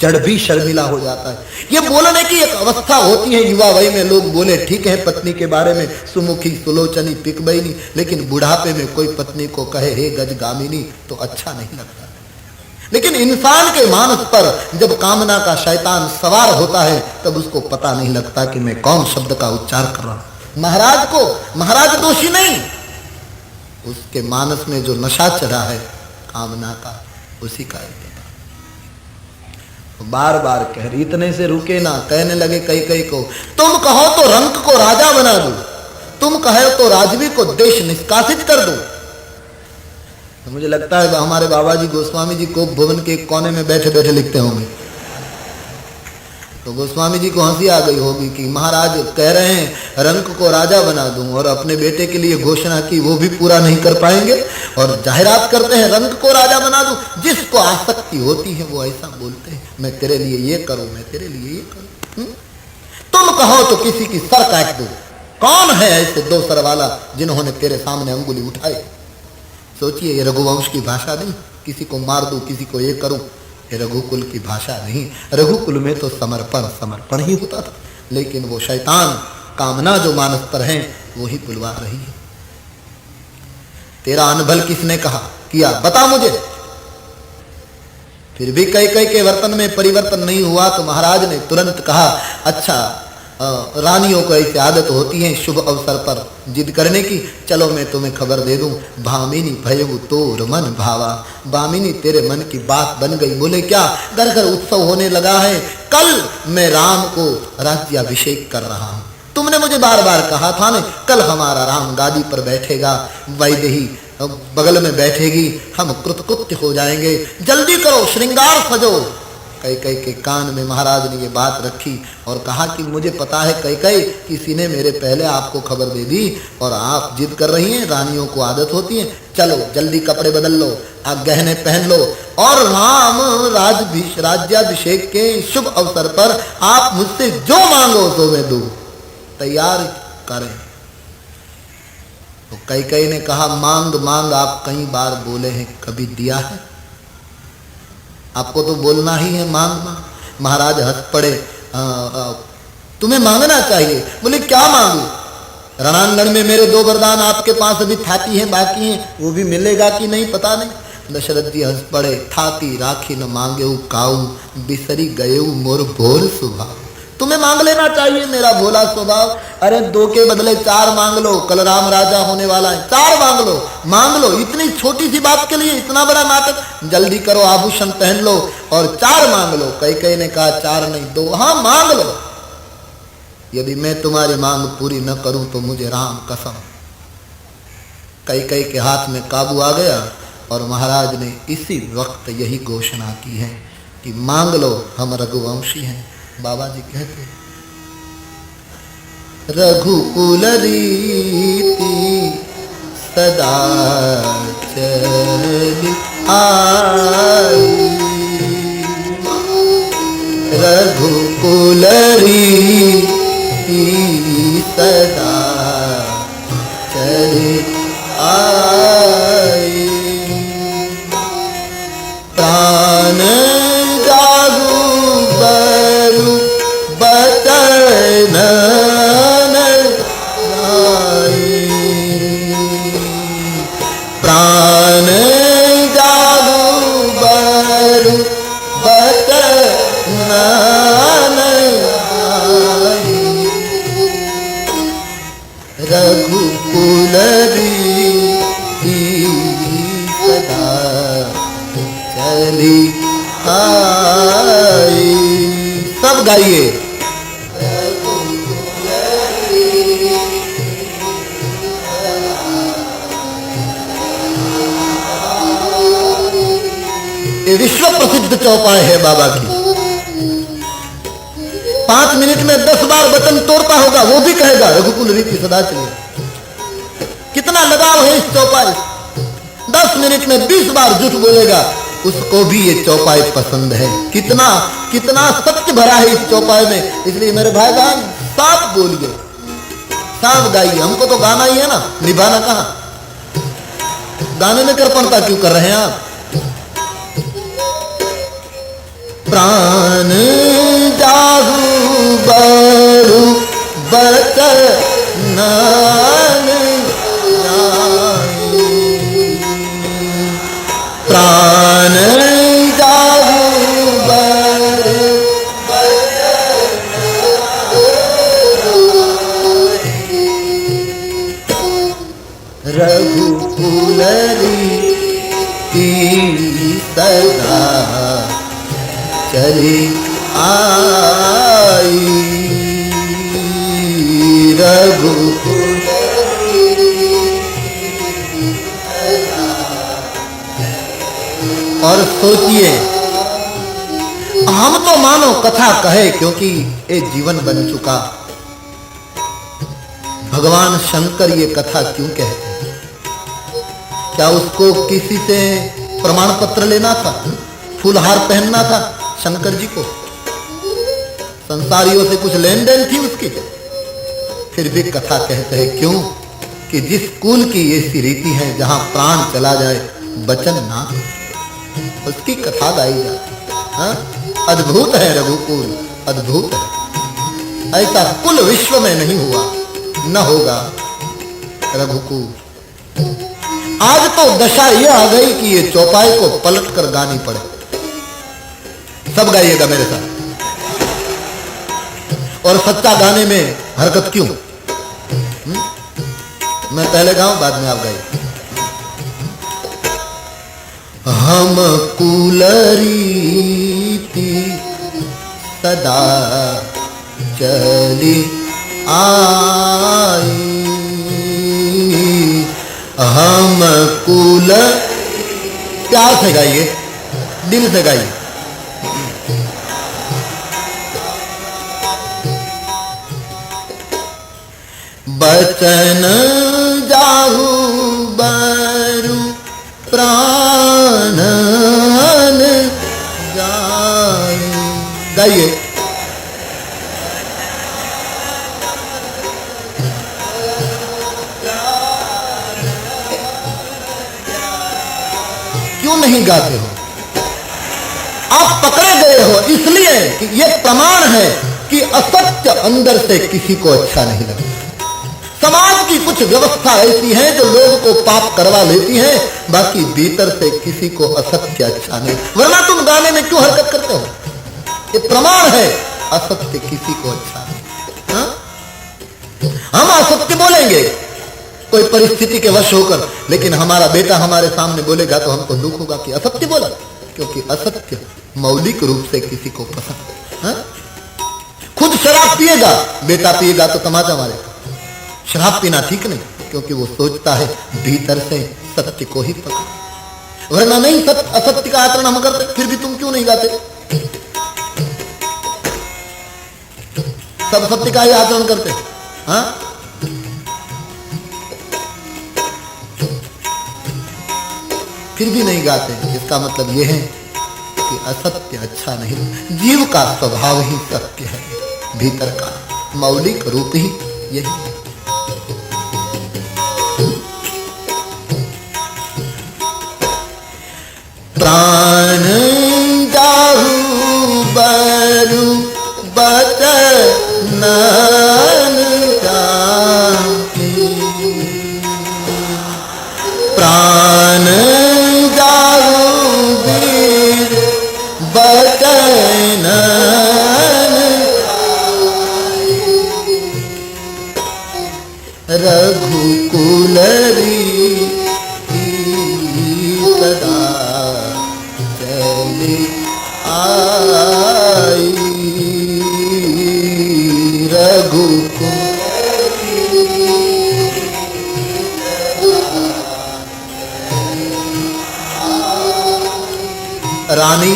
जड़ भी शर्मिला हो जाता है। ये बोलने की एक अवस्था होती है युवा वय में, लोग बोले ठीक है पत्नी के बारे में, सुमुखी, सुलोचनी, पिकबैनी, लेकिन बुढ़ापे में कोई पत्नी को कहे हे गजगामिनी तो अच्छा नहीं लगता। लेकिन इंसान के मानस पर जब कामना का शैतान सवार होता है तब उसको पता नहीं लगता कि मैं कौन शब्द का उच्चार कर रहा हूं। महाराज दोषी नहीं, उसके मानस में जो नशा चढ़ा है कामना का, उसी का बार बार कह रही, इतने से रुके ना, कहने लगे कई को, तुम कहो तो रंक को राजा बना दो, तुम कहो तो राजवी को देश निष्कासित कर दो। तो मुझे लगता है हमारे बाबा जी गोस्वामी जी को भवन के एक कोने में बैठे बैठे लिखते होंगे। तो गोस्वामी जी को हंसी आ गई होगी कि महाराज कह रहे हैं रंक को राजा बना दूं, और अपने बेटे के लिए घोषणा की वो भी पूरा नहीं कर पाएंगे, और जाहिरात करते हैं रंक को राजा बना दूं। जिसको आसक्ति होती है वो ऐसा बोलते हैं, मैं तेरे लिए ये करूं, मैं तेरे लिए ये करूं। तुम कहो तो किसी की सर काट दो। कौन है ऐसे दो सर वाला जिन्होंने तेरे सामने अंगुली उठाई? सोचिए, ये रघुवंश की भाषा नहीं, किसी को मार दूं, किसी को ये करूं, ये रघुकुल की भाषा नहीं। रघुकुल में तो समर्पण ही होता था, लेकिन वो शैतान कामना जो मानस पर है वो ही बुलवा रही है। तेरा अनभल किसने कहा किया, बता मुझे। फिर भी कई के वर्तन में परिवर्तन नहीं हुआ तो महाराज ने तुरंत कहा, अच्छा रानियों को ऐसी आदत होती है शुभ अवसर पर जिद करने की, चलो मैं तुम्हें खबर दे दूं। भामिनी भयउ तोर मन भावा, भामिनी तेरे मन की बात बन गई। बोले क्या? घर घर उत्सव होने लगा है, कल मैं राम को राज्याभिषेक कर रहा हूं। तुमने मुझे बार बार कहा था ना, कल हमारा राम गादी पर बैठेगा, वैदेही बगल में बैठेगी, हम कृतकृत्य हो जाएंगे, जल्दी करो, श्रृंगार सजो। कई के कान में महाराज ने ये बात रखी और कहा कि मुझे पता है कई किसी ने मेरे पहले आपको खबर दे दी और आप जिद कर रही हैं, रानियों को आदत होती है, चलो जल्दी कपड़े बदल लो, आप गहने पहन लो, और राम राज्याभिषेक के शुभ अवसर पर आप मुझसे जो मांगो तो मैं दूं, तैयार करें। तो कई ने कहा, मांग आप कई बार बोले हैं, कभी दिया है? आपको तो बोलना ही है मांग। महाराज हंस पड़े, तुम्हें मांगना चाहिए। बोले क्या मांगू? रणांगण में मेरे दो वरदान आपके पास अभी थाती हैं, बाकी हैं, वो भी मिलेगा कि नहीं पता नहीं। दशरथ जी हंस पड़े, थाती राखी न मांगे काऊ, बिसरी गये मोर भोर स्वभाव। तुम्हें मांग लेना चाहिए मेरा भोला स्वभाव। अरे दो के बदले चार मांग लो, कल राम राजा होने वाला है, चार मांग लो। इतनी छोटी सी बात के लिए इतना बड़ा नाटक? जल्दी करो, आभूषण पहन लो और चार मांग लो। कई ने कहा चार नहीं दो, हाँ मांग लो। यदि मैं तुम्हारी मांग पूरी न करूं तो मुझे राम कसम। कई के हाथ में काबू आ गया और महाराज ने इसी वक्त यही घोषणा की है कि मांग लो, हम रघुवंशी हैं। बाबा जी कहते, रघुकुल रीति सदा चली आई, रघुकुल रीति सदा चली आई, प्राण जागू बरु बचन आई, प्राण जागू बरु बचन आई, रघुकुल रीति सदा चली आई। सब गाइए, ये विश्व प्रसिद्ध चौपाई है बाबा की। 5 मिनट में 10 बार वचन तोड़ता होगा, वो भी कहेगा रघुकुल रीति सदा चलिए। कितना लगाव है इस चौपाई। 10 मिनट में 20 बार झूठ बोलेगा, उसको भी ये चौपाई पसंद है। कितना कितना सत्य भरा है इस चौपाई में। इसलिए मेरे भाई बहन साफ बोलिए, साफ गाइए। हमको तो गाना ही है ना, निभाना कहां। गाने में कृपणता क्यों कर रहे हैं आप? प्राण जाहू बरु बचन प्राण जाहू बरु रघुकुल रीति सदा चली आई। रघुकुल और सोचिए, हम तो मानो कथा कहे क्योंकि ये जीवन बन चुका। भगवान शंकर ये कथा क्यों कहते हैं? क्या उसको किसी से प्रमाण पत्र लेना था? फूलहार पहनना था शंकर जी को? संसारियों से कुछ लेन देन थी उसकी? फिर भी कथा कहते हैं क्यों? कि जिस कुल की ऐसी रीति है जहां प्राण चला जाए वचन ना, उसकी कथा गाई जाए। अद्भुत है रघुकुल, अद्भुत है। ऐसा कुल विश्व में नहीं हुआ, न होगा रघुकुल। आज तो दशा यह आ गई कि ये चौपाई को पलट कर गानी पड़े। सब गाइएगा मेरे साथ। और सच्चा गाने में हरकत क्यों? मैं पहले गाऊं, बाद में आप गाइए। हम कुल रीति सदा चली आई। हम कुल, प्यार से गाइए, दिल से गाइए। बचन जाहू बरु प्राण जाए। गाइए। क्यों नहीं गाते हो? आप पकड़े गए हो इसलिए कि यह प्रमाण है कि असत्य अंदर से किसी को अच्छा नहीं लगता। समाज की कुछ व्यवस्था ऐसी है जो लोगों को पाप करवा लेती है, बाकी भीतर से किसी को असत्य अच्छा नहीं। वरना तुम गाने में क्यों हरकत करते हो? ये प्रमाण है असत्य किसी को अच्छा नहीं। हा? हम असत्य बोलेंगे कोई परिस्थिति के वश होकर, लेकिन हमारा बेटा हमारे सामने बोलेगा तो हमको दुख होगा कि असत्य बोला, क्योंकि असत्य मौलिक रूप से किसी को पसंद है। खुद शराब पिएगा, बेटा पिएगा तो तमाचा मारेगा। शराब पीना ठीक नहीं, क्योंकि वो सोचता है भीतर से सत्य को ही पकड़। वरना नहीं, असत्य का आचरण हम करते, फिर भी तुम क्यों नहीं गाते? सब सत्य का ही आचरण करते। हाँ, फिर भी नहीं गाते। इसका मतलब यह है कि असत्य अच्छा नहीं। जीव का स्वभाव ही सत्य है, भीतर का मौलिक रूप ही यही है। प्राण जाहू बरु बचन जाती। प्राण जाहू वीर बचन रघुकुल रीति सदा चली आई। रघुकुल रानी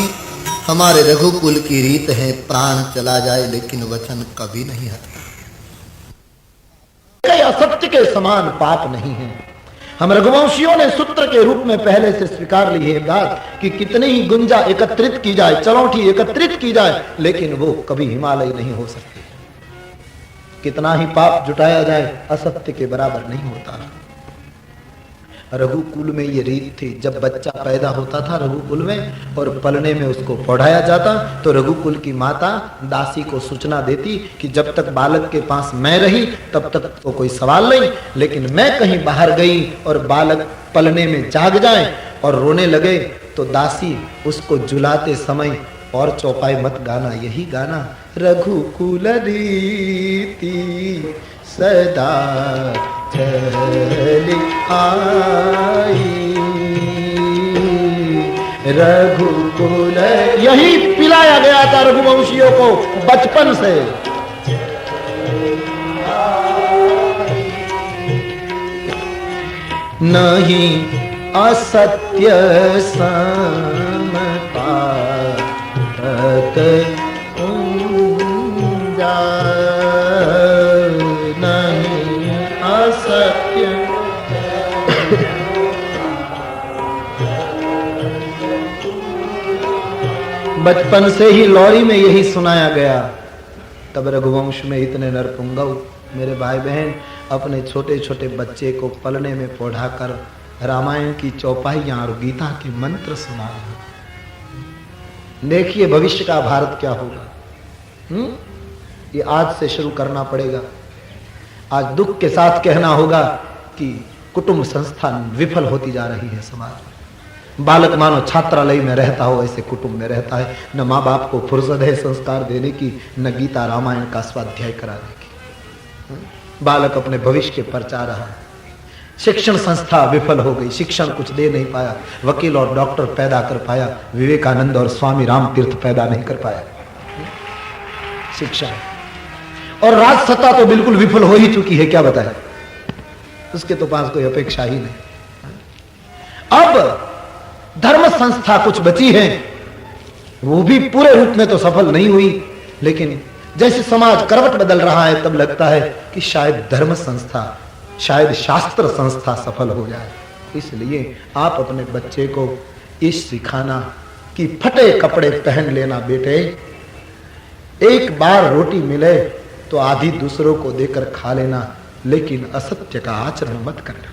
हमारे रघुकुल की रीत है, प्राण चला जाए लेकिन वचन कभी नहीं हटता। कई असत्य के समान पाप नहीं है। हम रघुवंशियों ने सूत्र के रूप में पहले से स्वीकार ली है बात कि कितनी ही गुंजा एकत्रित की जाए, चलौठी एकत्रित की जाए, लेकिन वो कभी हिमालय नहीं हो सकती। कितना ही पाप जुटाया जाए, असत्य के बराबर नहीं होता। रघुकुल में ये रीत थी, जब बच्चा पैदा होता था रघुकुल में और पलने में उसको पढ़ाया जाता, तो रघुकुल की माता दासी को सूचना देती कि जब तक बालक के पास मैं रही तब तक तो कोई सवाल नहीं, लेकिन मैं कहीं बाहर गई और बालक पलने में जाग जाए और रोने लगे तो दासी उसको जुलाते समय और चौपाई मत गाना, यही गाना, रघुकुल रीति सदा चली आई, रघुकुल, यही पिलाया गया था रघुवंशियों को बचपन से। नहीं असत्य समता नहीं असत्य। बचपन से ही लौरी में यही सुनाया गया। तब रघुवंश में इतने नरपुंगव मेरे भाई बहन अपने छोटे छोटे बच्चे को पलने में पढ़ाकर रामायण की चौपाइयां और गीता के मंत्र सुना रहे। देखिए भविष्य का भारत क्या होगा। ये आज से शुरू करना पड़ेगा। आज दुख के साथ कहना होगा कि कुटुंब संस्था विफल होती जा रही है समाज में। बालक मानो छात्रालय में रहता हो ऐसे कुटुंब में रहता है। न माँ बाप को फुर्सत है संस्कार देने की, न गीता रामायण का स्वाध्याय कराने की। बालक अपने भविष्य के पर चाह रहा है। शिक्षण संस्था विफल हो गई, शिक्षण कुछ दे नहीं पाया। वकील और डॉक्टर पैदा कर पाया, विवेकानंद और स्वामी राम तीर्थ पैदा नहीं कर पाया। शिक्षा और राजसत्ता तो बिल्कुल विफल हो ही चुकी है, क्या बताए, उसके तो पास कोई अपेक्षा ही नहीं। अब धर्म संस्था कुछ बची है, वो भी पूरे रूप में तो सफल नहीं हुई, लेकिन जैसे समाज करवट बदल रहा है तब लगता है कि शायद धर्म संस्था, शायद शास्त्र संस्था सफल हो जाए। इसलिए आप अपने बच्चे को इस सिखाना कि फटे कपड़े पहन लेना बेटे, एक बार रोटी मिले तो आधी दूसरों को देकर खा लेना, लेकिन असत्य का आचरण मत करना।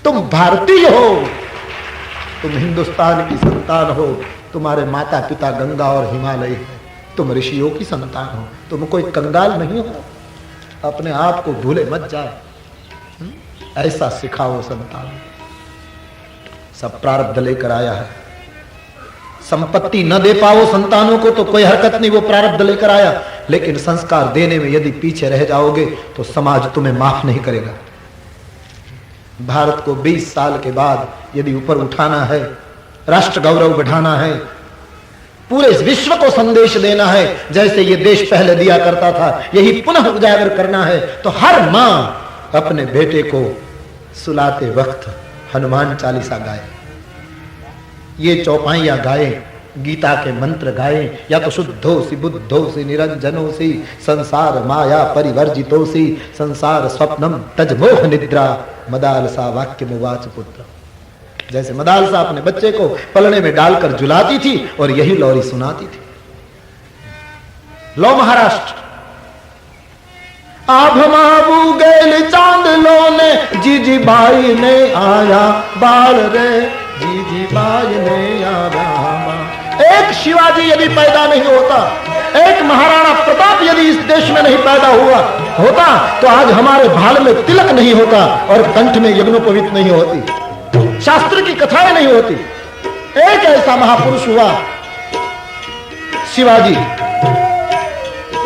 तुम भारतीय हो, तुम हिंदुस्तान की संतान हो, तुम्हारे माता पिता गंगा और हिमालय है, तुम ऋषियों की संतान हो, तुम कोई कंगाल नहीं हो। अपने आप को भूले मत जाए, ऐसा सिखाओ संतान। सब प्रारब्ध लेकर आया है। संपत्ति न दे पाओ संतानों को तो कोई हरकत नहीं, वो प्रारब्ध लेकर आया, लेकिन संस्कार देने में यदि पीछे रह जाओगे तो समाज तुम्हें माफ नहीं करेगा। भारत को 20 साल के बाद यदि ऊपर उठाना है, राष्ट्र गौरव बढ़ाना है, पूरे विश्व को संदेश देना है, जैसे ये देश पहले दिया करता था, यही पुनः उजागर करना है, तो हर मां अपने बेटे को सुलाते वक्त हनुमान चालीसा गाए, ये चौपाइयां गाए, गीता के मंत्र गाए, या तो शुद्धोसी बुद्धोसी निरंजनोसी संसार माया परिवर्जितोसी संसार स्वप्नम तजमोह निद्रा मदालसा वाक्य मुवाच पुत्र। जैसे मदालसा अपने बच्चे को पलने में डालकर जुलाती थी और यही लौरी सुनाती थी। लो महाराष्ट्र आभमाबू गैल चांद लोने जीजी बाई ने आया बाल रे, जीजी बाई ने आया। एक शिवाजी यदि पैदा नहीं होता, एक महाराणा प्रताप यदि इस देश में नहीं पैदा हुआ होता, तो आज हमारे भाल में तिलक नहीं होता और कंठ में यज्ञोपवीत नहीं होती, शास्त्र की कथाएं नहीं होती। एक ऐसा महापुरुष हुआ शिवाजी,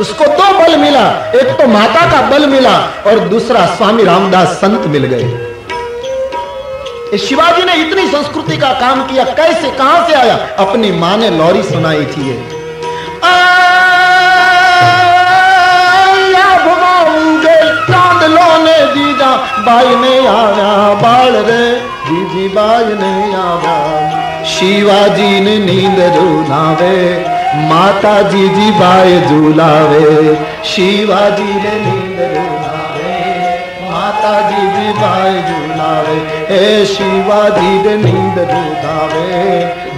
उसको 2 बल मिला, एक तो माता का बल मिला और दूसरा स्वामी रामदास संत मिल गए। शिवाजी ने इतनी संस्कृति का काम किया, कैसे कहां से आया? अपनी मां ने लौरी सुनाई थी ये, चांद लोने जीजा बाई ने आया बाल रे, जीजी बाई ने आया। शिवाजी ने नींद रुनावे माता जी जी बाए झूलावे, शिवाजी ने नींद झूलावे, माता जी जी बाए झूलावे, ए शिवाजी ने नींद झूलावे,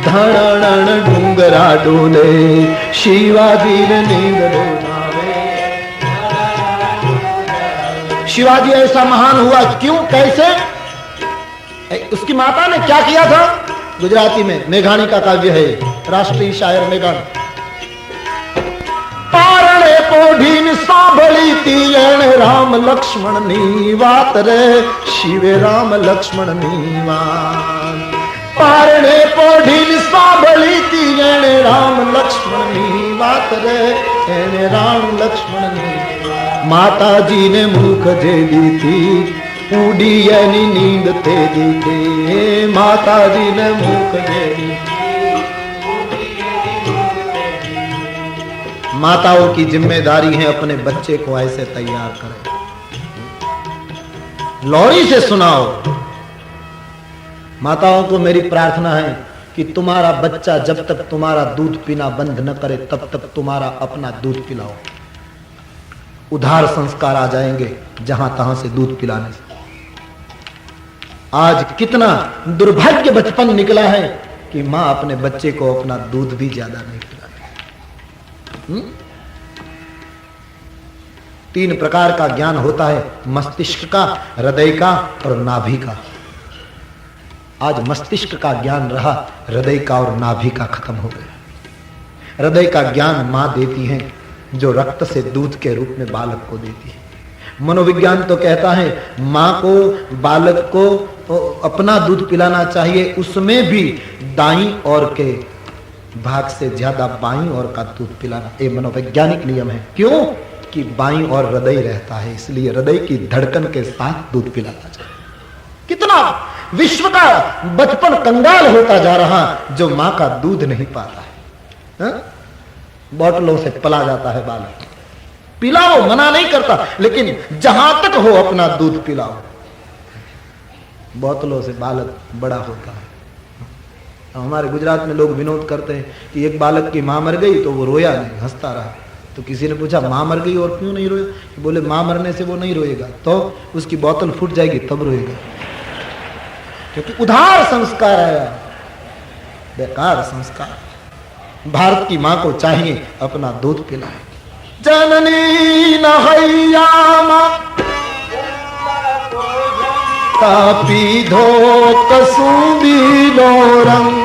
धड़ण डूंगरा डोले, शिवाजी ने नींद झूलावे। शिवाजी ऐसा महान हुआ क्यों, कैसे? उसकी माता ने क्या किया था? गुजराती में मेघाणी का काव्य है, राष्ट्रीय शायर मेघाणी। पारणे पोढीन सांभળી ती एणे राम लक्ष्मण नी वात रे, शिवे राम लक्ष्मण नी वात। पारणे पोढीन सांभળી ती एणे राम लक्ष्मण नी वात रे, एणे राम लक्ष्मण नी। माता जी ने मुख जे दी थी, उड़ी एनी नींद ते दी थी, माता जी ने मुख जे दी। माताओं की जिम्मेदारी है अपने बच्चे को ऐसे तैयार करें, लोरी से सुनाओ। माताओं को मेरी प्रार्थना है कि तुम्हारा बच्चा जब तक तुम्हारा दूध पीना बंद न करे तब तक तुम्हारा अपना दूध पिलाओ। उधार संस्कार आ जाएंगे जहां तहां से दूध पिलाने से। आज कितना दुर्भाग्य बचपन निकला है कि मां अपने बच्चे को अपना दूध भी ज्यादा नहीं पिलाती। 3 प्रकार का ज्ञान होता है, मस्तिष्क का, हृदय का और नाभि का। आज मस्तिष्क का ज्ञान रहा, हृदय का और नाभि का खत्म हो गया। हृदय का ज्ञान मां देती है, जो रक्त से दूध के रूप में बालक को देती है। मनोविज्ञान तो कहता है मां को बालक को अपना दूध पिलाना चाहिए, उसमें भी दाईं ओर के भाग से ज्यादा बाईं ओर का दूध पिलाना, ये मनोवैज्ञानिक नियम है। क्यों? कि बाईं ओर हृदय रहता है, इसलिए हृदय की धड़कन के साथ दूध पिलाना चाहिए। कितना विश्व का बचपन कंगाल होता जा रहा जो मां का दूध नहीं पाता है। बोतलों से पला जाता है बालक। पिलाओ, मना नहीं करता, लेकिन जहां तक हो अपना दूध पिलाओ। बोतलों से बालक बड़ा होता है। हमारे गुजरात में लोग विनोद करते हैं कि एक बालक की मां मर गई तो वो रोया नहीं, हंसता रहा। तो किसी ने पूछा मां मर गई और क्यों नहीं रोया? बोले मां मरने से वो नहीं रोएगा, तो उसकी बोतल फूट जाएगी तब रोएगा, क्योंकि उधार संस्कार आया, बेकार संस्कार। भारत की मां को चाहिए अपना दूध पिलाए। जननी नहैया तापी धो कसुंबी रंग,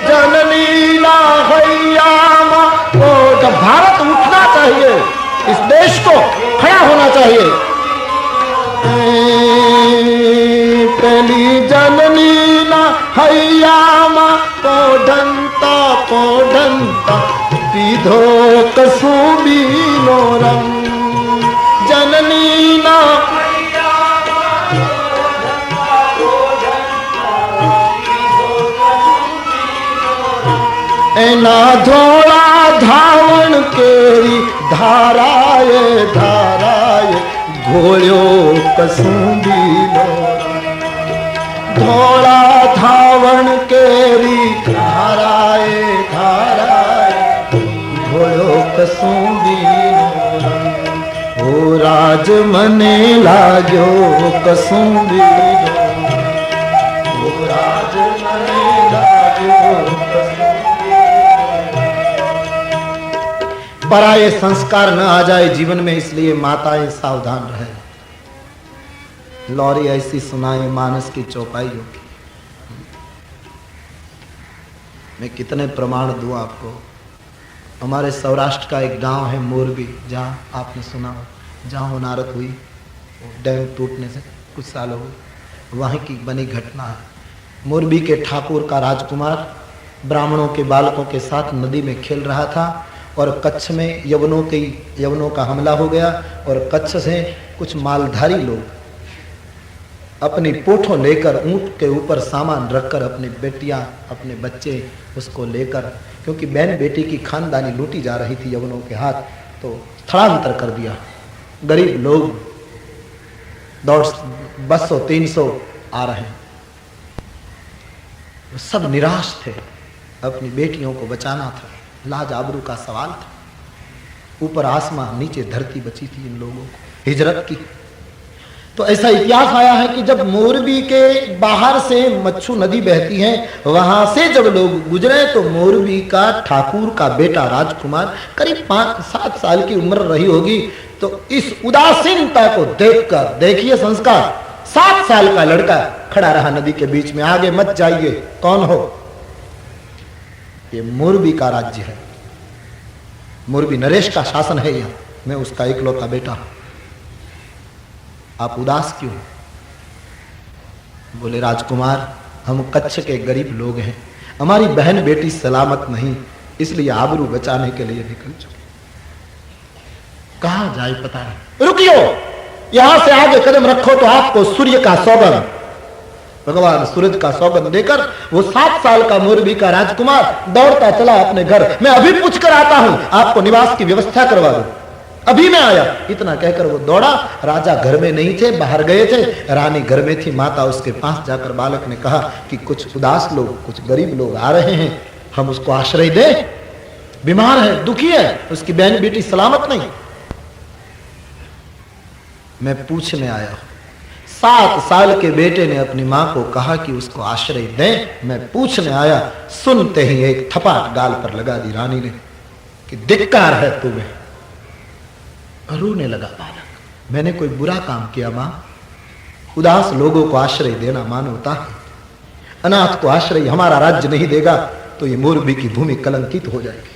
जननी नहैया तो जब भारत उठना चाहिए, इस देश को खड़ा होना चाहिए। पहली जननी नहैया पोढ़ंता पीधो कसुंबी रंग, जननी ना एना धोड़ा धावण केरी धाराए धाराए घोड़ो कसुंबी धोड़ा धावण केरी धाराए धाराए घोड़ो कसुंबी ओ राज मने लागो कसुंबी ओ राज मने लागो। पराये संस्कार न आ जाए जीवन में, इसलिए माताएं सावधान रहे। लौरी ऐसी सुनाए मानस की चौपाई होगी। मैं कितने प्रमाण दूं आपको। हमारे सौराष्ट्र का एक गांव है मोरबी, जहां आपने सुना हो, जहां होनारत हुई, डैम टूटने से कुछ साल हो गए, वहीं की बनी घटना है। मोरबी के ठाकुर का राजकुमार ब्राह्मणों के बालकों के साथ नदी में खेल रहा था और कच्छ में यवनों का हमला हो गया और कच्छ से कुछ मालधारी लोग अपनी पोठों लेकर ऊंट के ऊपर सामान रखकर अपनी बेटियां अपने बच्चे उसको लेकर, क्योंकि बहन बेटी की खानदानी लूटी जा रही थी यवनों के हाथ, तो स्थलांतर कर दिया। गरीब लोग 200-300 आ रहे हैं, सब निराश थे, अपनी बेटियों को बचाना था। लाज आबरू का सवाल था। ऊपर आसमां, नीचे धरती बची थी इन लोगों को हिजरत की। तो ऐसा इतिहास आया है कि जब मोरबी के बाहर से मच्छू नदी बहती है, वहां से जब लोग गुजरे तो मोरबी का ठाकुर का बेटा राजकुमार करीब 5-7 साल की उम्र रही होगी। तो इस उदासीनता को देखकर, देखिए संस्कार, 7 साल का लड़का खड़ा रहा नदी के बीच में, आगे मत जाइए। कौन हो? ये मोरबी का राज्य है, मोरबी नरेश का शासन है यहां, मैं उसका इकलौता बेटा हूं। आप उदास क्यों? बोले राजकुमार, हम कच्छ के गरीब लोग हैं, हमारी बहन बेटी सलामत नहीं, इसलिए आबरू बचाने के लिए निकल चुके। कहां जाए पता नहीं। रुकियो, यहां से आगे कदम रखो तो आपको सूर्य का सौगंध, भगवान सूरज का सौगंध देकर वो 7 साल का मोरबी का राजकुमार दौड़ता चला अपने घर। मैं अभी पूछ कर आता हूं, आपको निवास की व्यवस्था करवा दूं, अभी मैं आया। इतना कहकर वो दौड़ा। राजा घर में नहीं थे, बाहर गए थे, रानी घर में थी। माता उसके पास जाकर बालक ने कहा कि कुछ उदास लोग, कुछ गरीब लोग आ रहे हैं, हम उसको आश्रय दें? बीमार है, दुखी है, उसकी बहन बेटी सलामत नहीं। मैं पूछने आया हूं। 7 साल के बेटे ने अपनी मां को कहा कि उसको आश्रय दें, मैं पूछने आया। सुनते ही एक थप्पड़ गाल पर लगा दी रानी ने कि धिक्कार है तुम्हें। रोने लगा बालक। मैंने कोई बुरा काम किया मां? उदास लोगों को आश्रय देना मानवता है। अनाथ को आश्रय हमारा राज्य नहीं देगा तो ये मोरबी की भूमि कलंकित हो जाएगी।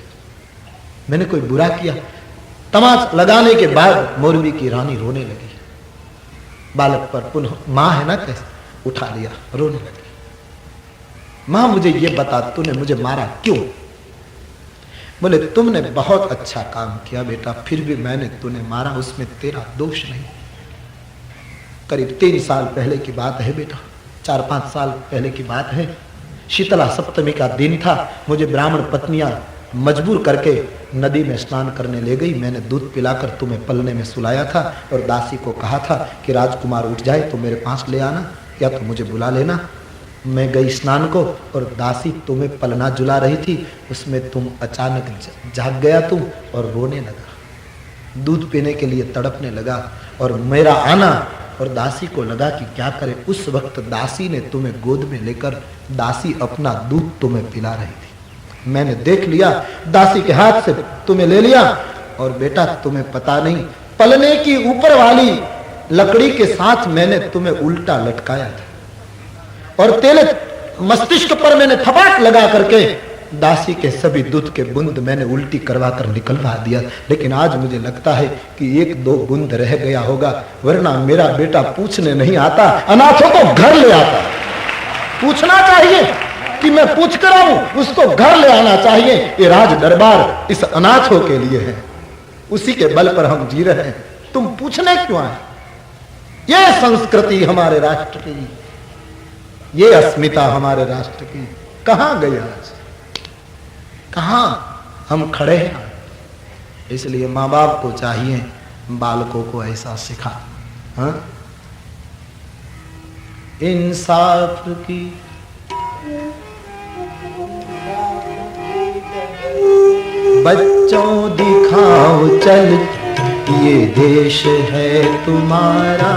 मैंने कोई बुरा किया? तमाच लगाने के बाद मोरबी की रानी रोने लगी। बालक पर पुनः मां है ना, कैसे उठा लिया, रोने लगी। मां मुझे ये बता, तूने मुझे मारा क्यों? बोले तुमने बहुत अच्छा काम किया बेटा, फिर भी मैंने तूने मारा, उसमें तेरा दोष नहीं। करीब 3 साल पहले की बात है बेटा, 4-5 साल पहले की बात है। शीतला सप्तमी का दिन था। मुझे ब्राह्मण पत्नियां मजबूर करके नदी में स्नान करने ले गई। मैंने दूध पिलाकर तुम्हें पलने में सुलाया था और दासी को कहा था कि राजकुमार उठ जाए तो मेरे पास ले आना या तो मुझे बुला लेना। मैं गई स्नान को और दासी तुम्हें पलना जुला रही थी, उसमें तुम अचानक जाग गया तुम और रोने लगा, दूध पीने के लिए तड़पने लगा। और मेरा आना और दासी को लगा कि क्या करे। उस वक्त दासी ने तुम्हें गोद में लेकर, दासी अपना दूध तुम्हें पिला रही थी। मैंने देख लिया, दासी के हाथ से तुम्हें ले लिया और बेटा तुम्हें पता नहीं, पलने की ऊपर वाली लकड़ी के साथ मैंने तुम्हें उल्टा लटकाया था और तेरे मस्तिष्क पर मैंने थपाट लगा करके दासी के सभी दूध के बूंद मैंने उल्टी करवा कर निकलवा दिया। लेकिन आज मुझे लगता है कि 1-2 बूंद रह गया होगा, वरना मेरा बेटा पूछने नहीं आता, अनाथों को घर ले आता। पूछना चाहिए कि मैं पूछ कर आऊं, उसको घर ले आना चाहिए। ये राज दरबार इस अनाथों के लिए है, उसी के बल पर हम जी रहे हैं। तुम पूछने क्यों आए? ये संस्कृति हमारे राष्ट्र की, ये अस्मिता हमारे राष्ट्र की कहां गई आज? कहां हम खड़े हैं? इसलिए माँ बाप को चाहिए बालकों को ऐसा सिखा, हाँ? इंसाफ की बच्चों दिखाओ चल, ये देश है तुम्हारा,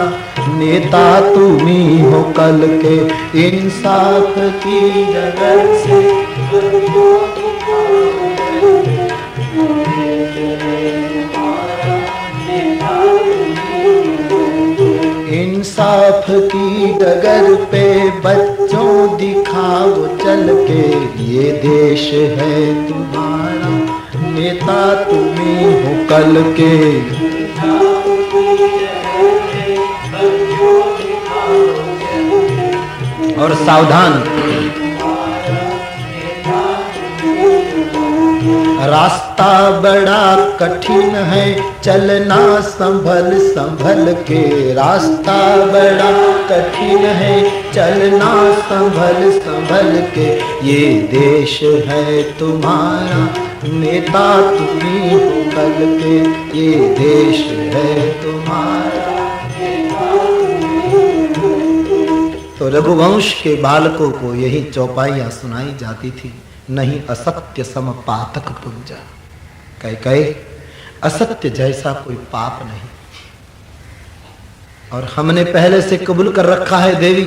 नेता तुम्ही हो कल के, इंसाफ की जगह से इंसाफ की डगर पे बच्चों दिखाओ चल के, ये देश है तुम्हारा, नेता तुम्ही हो कल के। और सावधान, रास्ता बड़ा कठिन है, चलना संभल संभल के, रास्ता बड़ा कठिन है, चलना संभल संभल के, ये देश है तुम्हारा, नेता तुम्ही हो कल के, ये देश है तुम्हारा। तो रघुवंश के बालकों को यही चौपाइयां सुनाई जाती थी। नहीं असत्य सम पातक पुंजा। कहे असत्य जैसा कोई पाप नहीं। और हमने पहले से कबूल कर रखा है देवी।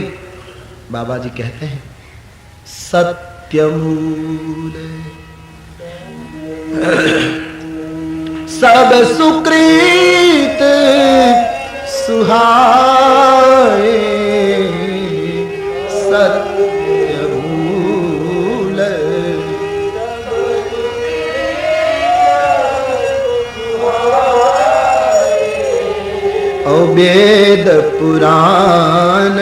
बाबा जी कहते हैं सत्यमूल सब सुकृत सुहाए सत्यमूल वेद पुराण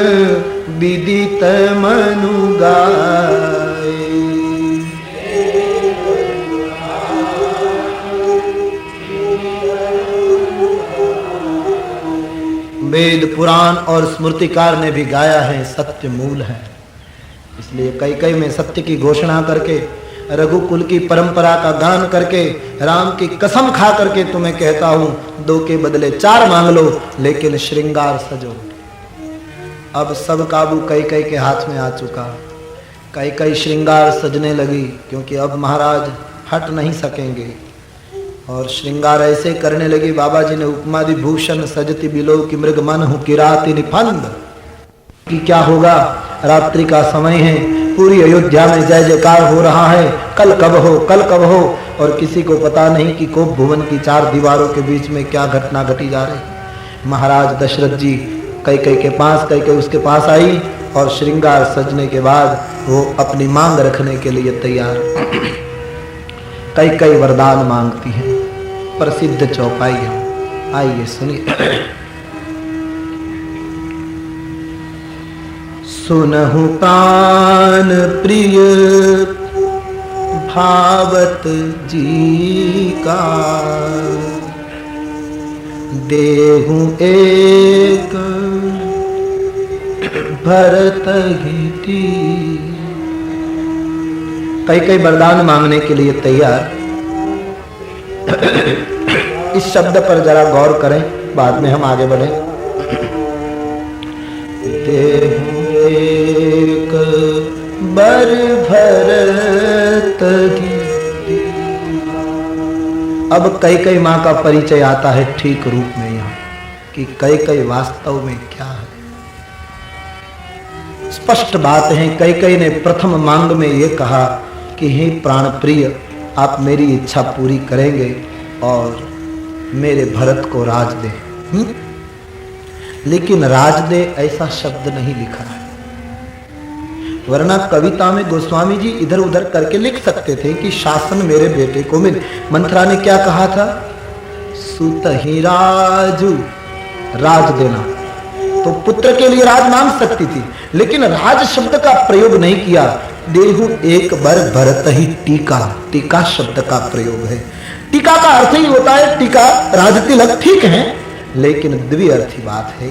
विदित मनु गाए। वेद पुराण और स्मृतिकार ने भी गाया है सत्य मूल है। इसलिए कई में सत्य की घोषणा करके, रघुकुल की परंपरा का गान करके, राम की कसम खा करके तुम्हें कहता हूं 2 के बदले 4 मांग लो, लेकिन श्रृंगार सजो। अब सब काबू कई के हाथ में आ चुका। कई श्रृंगार सजने लगी, क्योंकि अब महाराज हट नहीं सकेंगे। और श्रृंगार ऐसे करने लगी, बाबा जी ने उपमा दी भूषण सजती बिलो की मृग मन हूं किराती निफंद। कि क्या होगा, रात्रि का समय है, पूरी अयोध्या में जय जयकार हो रहा है, कल कब हो, और किसी को पता नहीं कि कोप भुवन की 4 दीवारों के बीच में क्या घटना घटी जा रही। महाराज दशरथ जी कई के पास, कई उसके पास आई, और श्रृंगार सजने के बाद वो अपनी मांग रखने के लिए तैयार। कई वरदान मांगती है, प्रसिद्ध चौपाई। आइए सुनिए। सुनहु प्राण प्रिय भावत जी का, देहु एक भरत गीति। कई वरदान मांगने के लिए तैयार। इस शब्द पर जरा गौर करें, बाद में हम आगे बढ़े। देहु एक बर भरत गीति। अब कई मां का परिचय आता है ठीक रूप में यहाँ, कि कई वास्तव में क्या है। स्पष्ट बात है। कई ने प्रथम मांग में ये कहा कि हे प्राण प्रिय, आप मेरी इच्छा पूरी करेंगे और मेरे भरत को राज दे। लेकिन राज दे ऐसा शब्द नहीं लिखा है, वरना कविता में गोस्वामी जी इधर उधर करके लिख सकते थे कि शासन मेरे बेटे को मिले। मंथरा ने क्या कहा था, सुत ही राजू, राज देना। तो पुत्र के लिए राज मांग सकती थी, लेकिन राज शब्द का प्रयोग नहीं किया। देहु एक बर भरत ही टीका, टीका शब्द का प्रयोग है। टीका का अर्थ ही होता है टीका, राज तिलक, ठीक है, लेकिन द्विअर्थी बात है।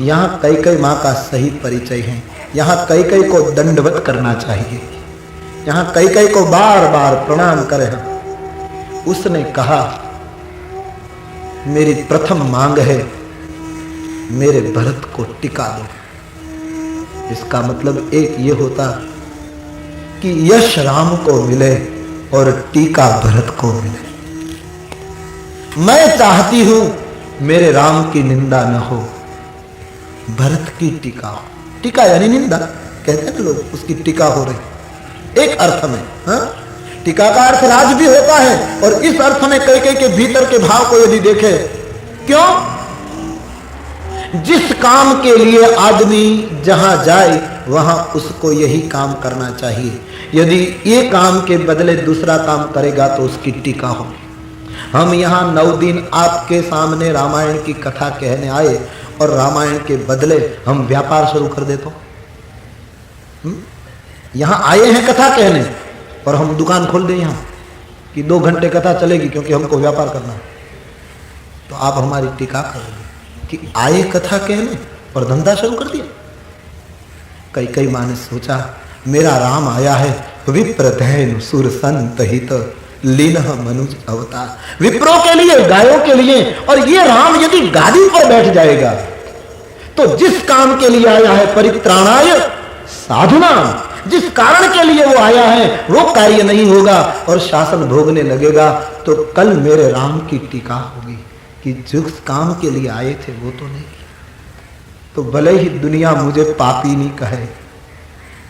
यहाँ कई मां का सही परिचय है। यहाँ कई को दंडवत करना चाहिए। यहाँ कई को बार बार प्रणाम करें। उसने कहा मेरी प्रथम मांग है मेरे भरत को टिका दो। इसका मतलब एक ये होता कि यश राम को मिले और टीका भरत को मिले। मैं चाहती हूं मेरे राम की निंदा न हो, भरत की टीका हो। टीका यानी निंदा, कहते हैं लोग, उसकी टीका हो रही एक अर्थ में। हाँ, टीका का अर्थ राज भी होता है, और इस अर्थ में कई के भीतर के भाव को यदि देखे, क्यों, जिस काम के लिए आदमी जहां जाए वहां उसको यही काम करना चाहिए। यदि ये काम के बदले दूसरा काम करेगा तो उसकी टीका हो। हम यहाँ 9 दिन आपके सामने रामायण की कथा कहने आए, और रामायण के बदले हम व्यापार शुरू कर दे तो? यहां आए हैं कथा कहने, और हम दुकान खोल दें यहां कि 2 घंटे कथा चलेगी क्योंकि हमको व्यापार करना है, तो आप हमारी टीका करोगे कि आए कथा कहने और धंधा शुरू कर दिया। कई मां ने सोचा मेरा राम आया है, विप्रधैनु सुर संत हित लीनह मनुज अवतार, विप्रों के लिए, गायों के लिए। और ये राम यदि गादी पर बैठ जाएगा तो जिस काम के लिए आया है, परित्राणाय साधुनाम, जिस कारण के लिए वो आया है वो कार्य नहीं होगा और शासन भोगने लगेगा, तो कल मेरे राम की टीका होगी कि जिस काम के लिए आए थे वो तो नहीं। तो भले ही दुनिया मुझे पापी नहीं कहे,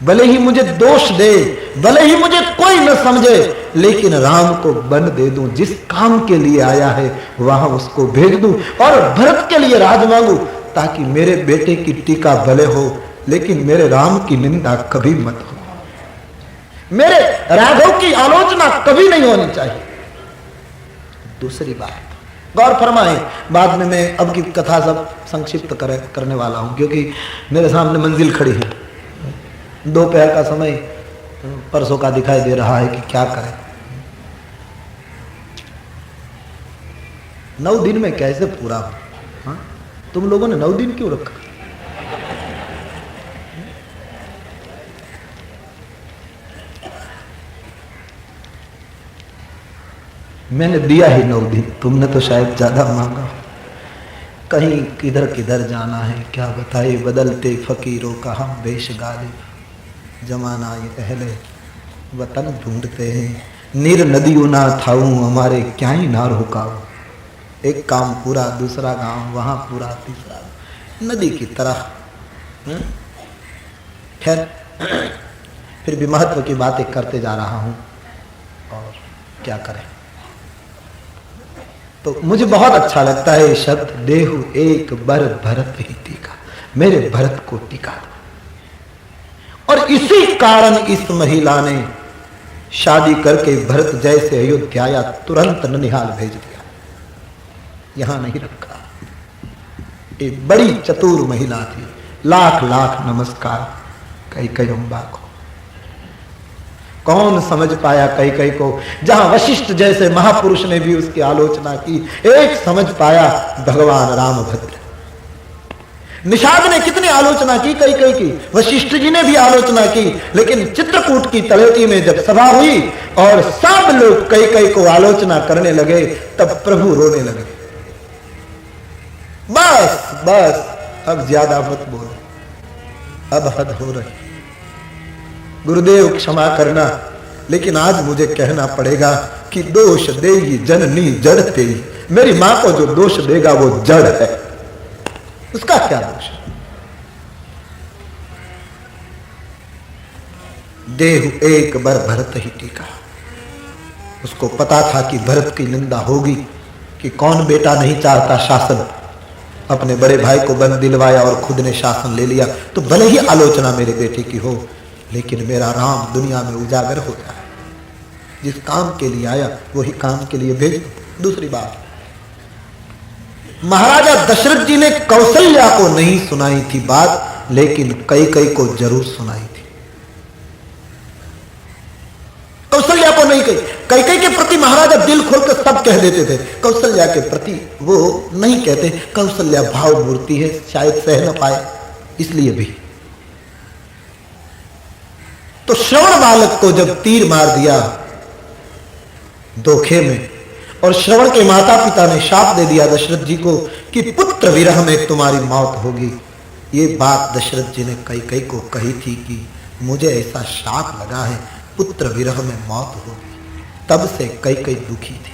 भले ही मुझे दोष दे, भले ही मुझे कोई न समझे, लेकिन राम को वन दे दूं, जिस काम के लिए आया है वहां उसको भेज दूं और भरत के लिए राज मांगू, ताकि मेरे बेटे की टीका भले हो लेकिन मेरे राम की निंदा कभी मत हो, मेरे राघव की आलोचना कभी नहीं होनी चाहिए। दूसरी बात गौर फरमाएं, बाद में मैं अब की कथा सब संक्षिप्त करने वाला हूं, क्योंकि मेरे सामने मंजिल खड़ी है, दोपहर का समय परसों का दिखाई दे रहा है कि क्या करें। 9 दिन में कैसे पूरा हो? हाँ? तुम लोगों ने 9 दिन क्यों रखा? मैंने दिया ही 9 दिन, तुमने तो शायद ज्यादा मांगा। कहीं किधर किधर जाना है क्या बताए, बदलते फकीरों का हम वेश गालिब, जमाना ये अहले वतन ढूंढते हैं, नीर नदियों ना थाऊं हमारे क्या ही ना रुकाओ, एक काम पूरा दूसरा काम वहां पूरा तीसरा, नदी की तरह। खैर फिर भी महत्व की बातें करते जा रहा हूं और क्या करें। तो मुझे बहुत अच्छा लगता है शब्द, देहु एक बर भरत ही टीका, मेरे भरत को टीका दो। और इसी कारण इस महिला ने शादी करके भरत जैसे अयोध्या आया तुरंत ननिहाल भेज दिया, यहां नहीं रखा। एक बड़ी चतुर महिला थी, लाख लाख नमस्कार कैकेयी अम्बा को। कौन समझ पाया कैकेयी को, जहां वशिष्ठ जैसे महापुरुष ने भी उसकी आलोचना की, एक समझ पाया भगवान रामभद्र। निषाद ने कितनी आलोचना की कैकेयी की, वशिष्ठ जी ने भी आलोचना की, लेकिन चित्रकूट की तलेटी में जब सभा हुई और सब लोग कैकेयी को आलोचना करने लगे, तब प्रभु रोने लगे। बस बस अब ज्यादा मत बोलो, अब हद हो रही, गुरुदेव क्षमा करना, लेकिन आज मुझे कहना पड़ेगा कि दोष देगी जननी जड़ तेरी, मेरी मां को जो दोष देगा वो जड़ है, उसका क्या दोष? देहु एक बार भरत ही टीका। उसको पता था कि भरत की निंदा होगी, कि कौन बेटा नहीं चाहता शासन, अपने बड़े भाई को बंद दिलवाया और खुद ने शासन ले लिया, तो भले ही आलोचना मेरे बेटे की हो, लेकिन मेरा राम दुनिया में उजागर हो जाए, जिस काम के लिए आया वही काम के लिए भेज। दूसरी बात, महाराजा दशरथ जी ने कौशल्या को नहीं सुनाई थी बात, लेकिन कैकेयी को जरूर सुनाई थी। कौशल्या को नहीं कही, कैकेयी के प्रति महाराजा दिल खोलकर सब कह देते थे, कौशल्या के प्रति वो नहीं कहते। कौशल्या भाव मूर्ति है, शायद सह न पाए इसलिए भी। तो श्रवण बालक को जब तीर मार दिया धोखे में, और श्रवण के माता पिता ने शाप दे दिया दशरथ जी को कि पुत्र विरह में तुम्हारी मौत होगी, ये बात दशरथ जी ने कैकेयी को कही थी कि मुझे ऐसा शाप लगा है, पुत्र विरह में मौत होगी। तब से कैकेयी दुखी थी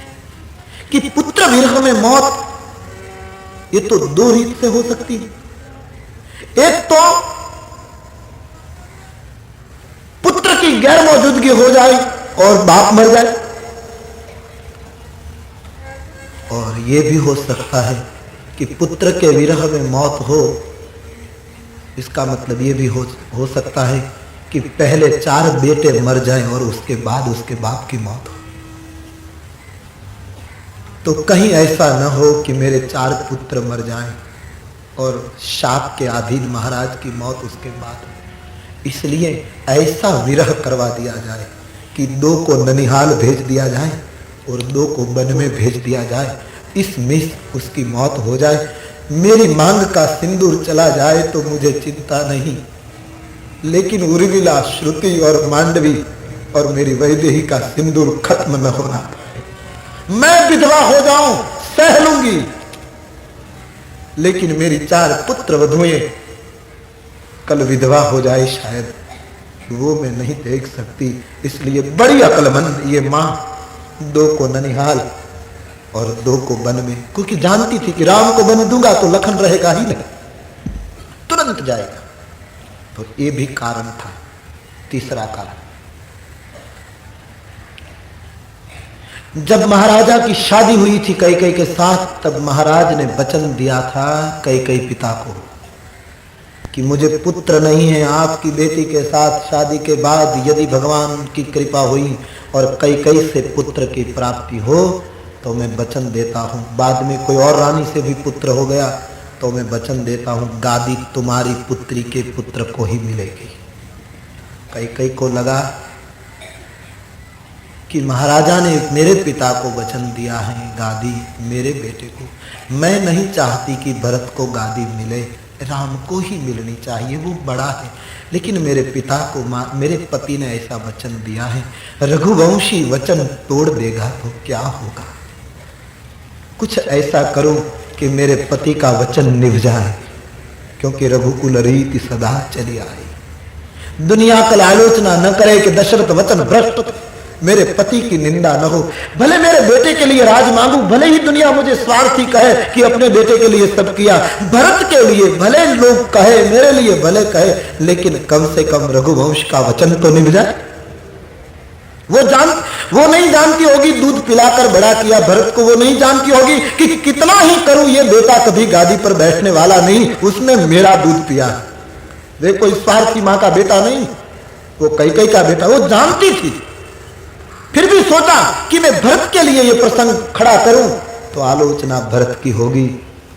कि पुत्र विरह में मौत, ये तो दो रीत से हो सकती है। एक तो पुत्र की गैर मौजूदगी हो जाए और बाप मर जाए, और यह भी हो सकता है कि पुत्र के विरह में मौत हो, इसका मतलब यह भी हो सकता है कि पहले 4 बेटे मर जाएं और उसके बाद उसके बाप की मौत हो। तो कहीं ऐसा न हो कि मेरे 4 पुत्र मर जाएं और शाप के अधीन महाराज की मौत उसके बाद हो। इसलिए ऐसा विरह करवा दिया जाए कि 2 को ननिहाल भेज दिया जाए और 2 को वन में भेज दिया जाए, इसमें उसकी मौत हो जाए। मेरी मांग का सिंदूर चला जाए तो मुझे चिंता नहीं, लेकिन उर्मिला, श्रुति और मांडवी और मेरी वैदेही का सिंदूर खत्म न होना पाए। मैं विधवा हो जाऊं सह लूंगी, लेकिन मेरी 4 पुत्र वधुएं कल विधवा हो जाए शायद, कि वो मैं नहीं देख सकती, इसलिए बड़ी अक्लमंद ये माँ 2 को ननिहाल और 2 को वन में, क्योंकि जानती थी कि राम को वन दूंगा तो लखन रहेगा ही नहीं, तुरंत जाएगा। तो ये भी कारण था। तीसरा कारण, जब महाराजा की शादी हुई थी कैकेयी के साथ, तब महाराज ने वचन दिया था कैकेयी पिता को कि मुझे पुत्र नहीं है, आपकी बेटी के साथ शादी के बाद यदि भगवान की कृपा हुई और कैकेयी से पुत्र की प्राप्ति हो तो मैं वचन देता हूं, बाद में कोई और रानी से भी पुत्र हो गया तो मैं वचन देता हूं गादी तुम्हारी पुत्री के पुत्र को ही मिलेगी। कैकेयी को लगा कि महाराजा ने मेरे पिता को वचन दिया है गादी मेरे बेटे को, मैं नहीं चाहती कि भरत को गादी मिले, राम को ही मिलनी चाहिए, वो बड़ा है, लेकिन मेरे पिता को मेरे पति ने ऐसा वचन दिया है, रघुवंशी वचन तोड़ देगा तो क्या होगा, कुछ ऐसा करो कि मेरे पति का वचन निभ जाए, क्योंकि रघुकुल रीति सदा चली आई। दुनिया कल आलोचना न करे कि दशरथ वचन भ्रष्ट, मेरे पति की निंदा न हो, भले मेरे बेटे के लिए राज मांगू, भले ही दुनिया मुझे स्वार्थी कहे कि अपने बेटे के लिए सब किया, भरत के लिए भले लोग कहे, मेरे लिए भले कहे, लेकिन कम से कम रघुवंश का वचन तो निभ जाए। वो नहीं जानती होगी दूध पिलाकर बड़ा किया भरत को, वो नहीं जानती होगी कि कितना ही करूं ये बेटा कभी गादी पर बैठने वाला नहीं, उसने मेरा दूध पिया। वे कोई स्वार्थी मां का बेटा नहीं, वो कैकेयी का बेटा, वो जानती थी। फिर भी सोचा कि मैं भरत के लिए ये प्रसंग खड़ा करूं तो आलोचना भरत की होगी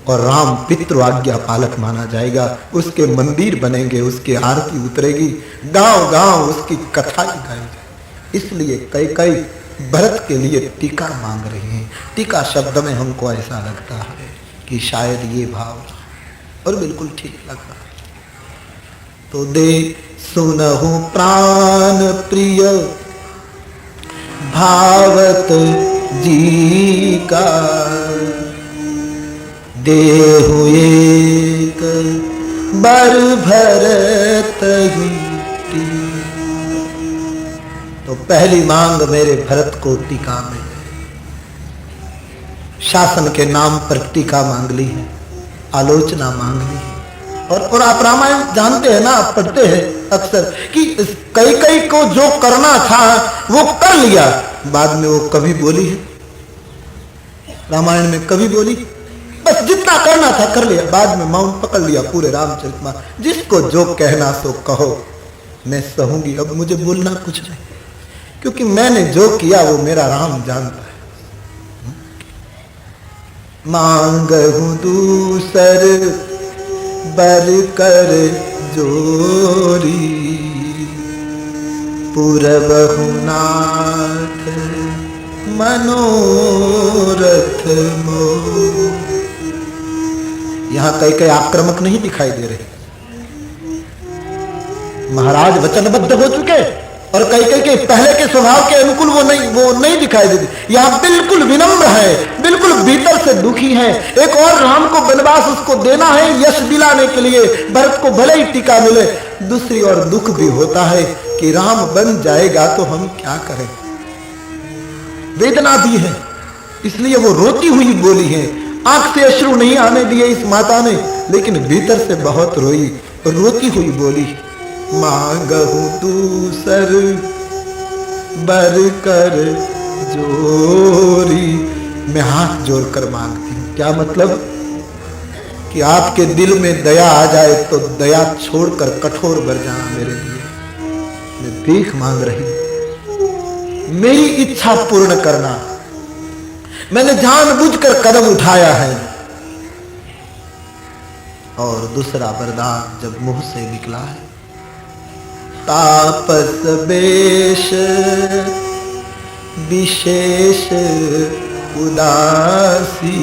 और राम पितृ आज्ञा पालक माना जाएगा, उसके मंदिर बनेंगे, उसकी आरती उतरेगी, गांव गांव उसकी कथा गाई जाएगी। इसलिए कैकेयी भरत के लिए टीका मांग रही है। टीका शब्द में हमको ऐसा लगता है कि शायद ये भाव, और बिल्कुल ठीक लगता है। तो दे सुनहु प्राण प्रिय भावत जी का, देहु एक बर भरत ही। तो पहली मांग मेरे भरत को टीका में, शासन के नाम पर टीका मांग ली है, आलोचना मांग ली है। और आप रामायण जानते हैं ना, आप पढ़ते हैं अक्सर कि कैकेयी को जो करना था वो कर लिया, बाद में वो कभी बोली है रामायण में, कभी बोली, बस जितना करना था कर लिया, बाद में माउंट पकड़ लिया पूरे रामचरितमानस। जिसको जो कहना सो कहो, मैं सहूंगी, अब मुझे बोलना कुछ नहीं, क्योंकि मैंने जो किया वो मेरा राम जानता है। मांगहु दूसर बर कर जोरी, पुरबहु नाथ मनोरथ मोर। यहां कैकेयी आक्रामक नहीं दिखाई दे रहे, महाराज वचनबद्ध हो चुके और कैकेयी के पहले के स्वभाव के अनुकूल वो नहीं दिखाई देती। यहां बिल्कुल विनम्र है, बिल्कुल भीतर से दुखी है। एक और राम को वनवास उसको देना है यश दिलाने के लिए, भरत को भले ही टीका मिले। दूसरी ओर दुख भी होता है कि राम बन जाएगा तो हम क्या करें, वेदना भी है, इसलिए वो रोती हुई बोली है। आंख से अश्रु नहीं आने दिए इस माता ने, लेकिन भीतर से बहुत रोई, रोती हुई बोली, मांगहु दूसर बर कर जोरी। मैं हाथ जोड़कर मांगती हूं, क्या मतलब कि आपके दिल में दया आ जाए तो दया छोड़कर कठोर बर जाना मेरे लिए। मैं भीख मांग रही हूं, मेरी इच्छा पूर्ण करना। मैंने जानबूझकर कदम उठाया है। और दूसरा वरदान जब मुंह से निकला है, तापस बेश विशेष उदासी,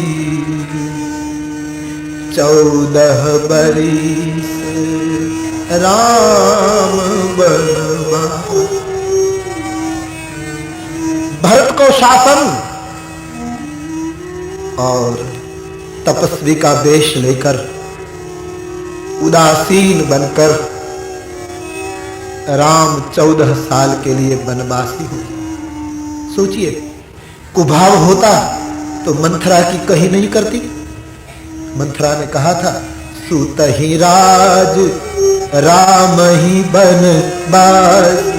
14 बरिस राम बनवास। भरत को शासन और तपस्वी का वेश लेकर, उदासीन बनकर राम 14 साल के लिए वनवासी हो। सोचिए, कुभाव होता तो मंथरा की कही नहीं करती। मंथरा ने कहा था, सूत ही राज राम ही बनवासी।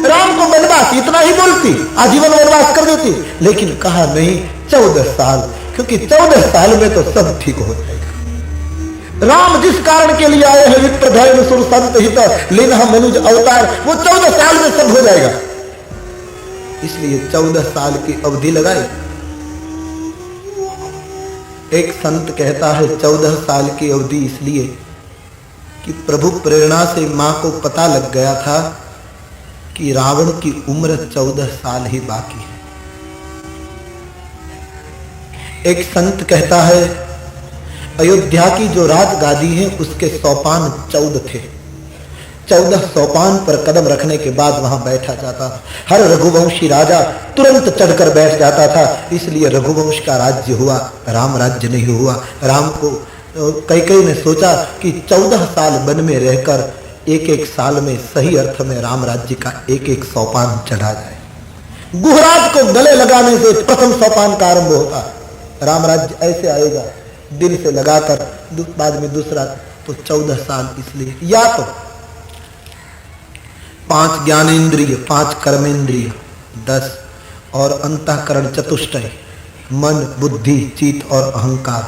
राम को वनवास इतना ही बोलती, आजीवन वनवास कर देती, लेकिन कहा नहीं 14 साल, क्योंकि 14 साल में तो सब ठीक हो जाएगा। राम जिस कारण के लिए आए हैं, विप्र धर्म सुर संत हित लीन्ह मनुज अवतार, वो 14 साल में सब हो जाएगा। इसलिए 14 साल की अवधि लगाई। एक संत कहता है 14 साल की अवधि इसलिए कि प्रभु प्रेरणा से मां को पता लग गया था कि रावण की उम्र 14 साल ही बाकी है। एक संत कहता है अयोध्या की जो राजगादी है उसके सोपान 14 थे। 14 सोपान पर कदम रखने के बाद वहां बैठा जाता। हर रघुवंशी राजा तुरंत चढ़कर बैठ जाता था, इसलिए रघुवंश का राज्य हुआ, राम राज्य नहीं हुआ। राम को कैकेयी ने सोचा कि 14 साल वन में रहकर एक एक साल में सही अर्थ में राम राज्य का एक एक सोपान चढ़ा जाए। गुहराज को गले लगाने से प्रथम सोपान का आरंभ होता। राम राज्य ऐसे आएगा, दिन से लगाकर बाद में दूसरा, तो 14 साल इसलिए। या तो 5 ज्ञानेन्द्रिय, 5 कर्मेंद्रिय, 10 और अंतःकरण चतुष्टय, मन बुद्धि चित्त और अहंकार,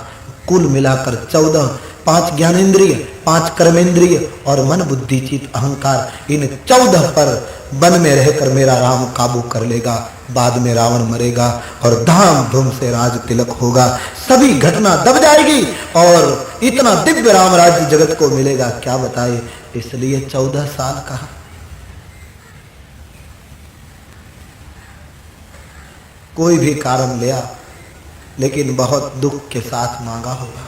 कुल मिलाकर 14। 5 ज्ञानेन्द्रिय, 5 कर्मेंद्रिय और मन बुद्धि चित्त अहंकार, इन 14 पर वन में रहकर मेरा राम काबू कर लेगा। बाद में रावण मरेगा और धाम धूम से राज तिलक होगा, सभी घटना दब जाएगी और इतना दिव्य राम राज्य जगत को मिलेगा, क्या बताए। इसलिए 14 साल कहा। कोई भी कारण लिया, लेकिन बहुत दुख के साथ मांगा होगा।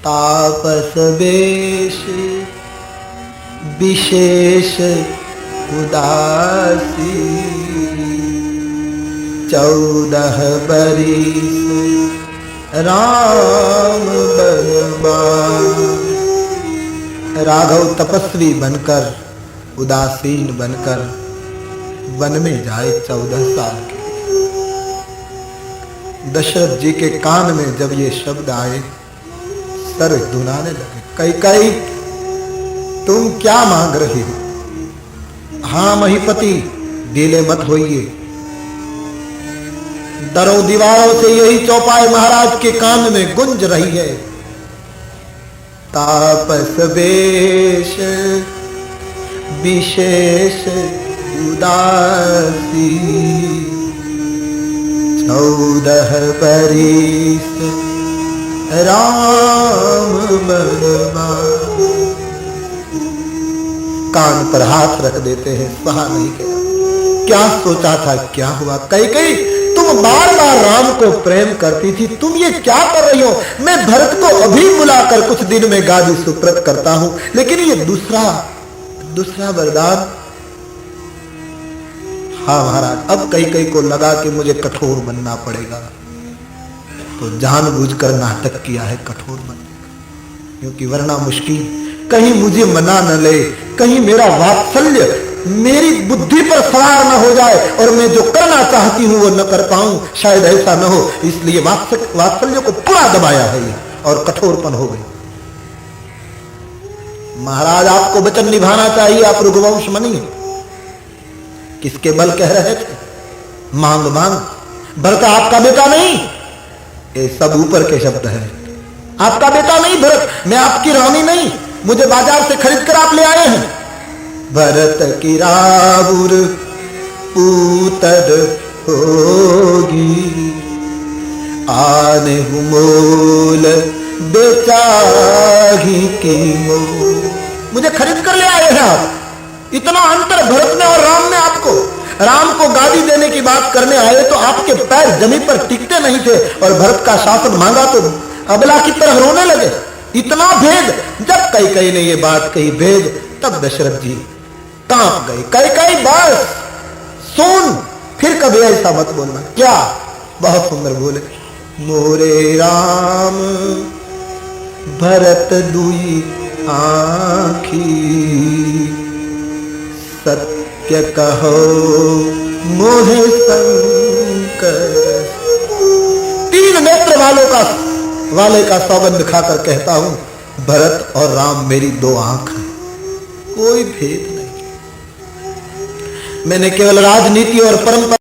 तापस वेश विशेष उदासी, 14 बरिस राम बनवास। राघव तपस्वी बनकर, उदासीन बनकर वन में जाए 14 साल के। दशरथ जी के कान में जब ये शब्द आए, सर दुनाने लगे। कैकेयी, तुम क्या मांग रही हो? हाँ महीपति, डीले मत होइए। दरों दीवारों से यही चौपाई महाराज के कान में गुंज रही है। तापस वेश विशेष उदासी, 14 बरिस राम बनवास। कान पर हाथ रख देते हैं, सहा नहीं किया। क्या सोचा था, क्या हुआ? कैकेयी, तुम बार बार राम को प्रेम करती थी, तुम ये क्या कर रही हो? मैं भरत को अभी बुलाकर कुछ दिन में गादी सुप्रत करता हूं, लेकिन ये दूसरा वरदान। हाँ महाराज, अब कैकेयी को लगा कि मुझे कठोर बनना पड़ेगा, तो जानबूझकर नाटक किया है कठोर बनने का, क्योंकि वरना मुश्किल। कहीं मुझे मना न ले, कहीं मेरा वात्सल्य मेरी बुद्धि पर सवार न हो जाए और मैं जो करना चाहती हूं वो न कर पाऊं, शायद ऐसा न हो। इसलिए वात्सल्य को पूरा दबाया है और कठोरपन हो गई। महाराज, आपको वचन निभाना चाहिए, आप रघुवंश मनी। किसके बल कह रहे थे? मांग मांग। भरत आपका बेटा नहीं, ये सब ऊपर के शब्द है। आपका बेटा नहीं भरत, मैं आपकी रानी नहीं, मुझे बाजार से खरीद कर आप ले आए हैं। भरत की रावुर पूतर होगी, आने मोल बेचाही की मोल। मुझे खरीद कर ले आए हैं आप। इतना अंतर भरत में और राम में। आपको राम को गादी देने की बात करने आए तो आपके पैर जमीन पर टिकते नहीं थे, और भरत का शासन मांगा तो अबला की तरह रोने लगे। इतना भेद। जब कैकेयी ने ये बात कही भेद, तब दशरथ जी कांप गए। कैकेयी बस सुन, फिर कभी ऐसा मत बोलना। क्या? बहुत सुंदर बोले, मोरे राम भरत दुई आँखी, सत्य कहो मोहे शंकर। तीन नेत्र वाले का सौगंध खाकर कहता हूं, भरत और राम मेरी दो आंख हैं, कोई भेद नहीं। मैंने केवल राजनीति और परंपरा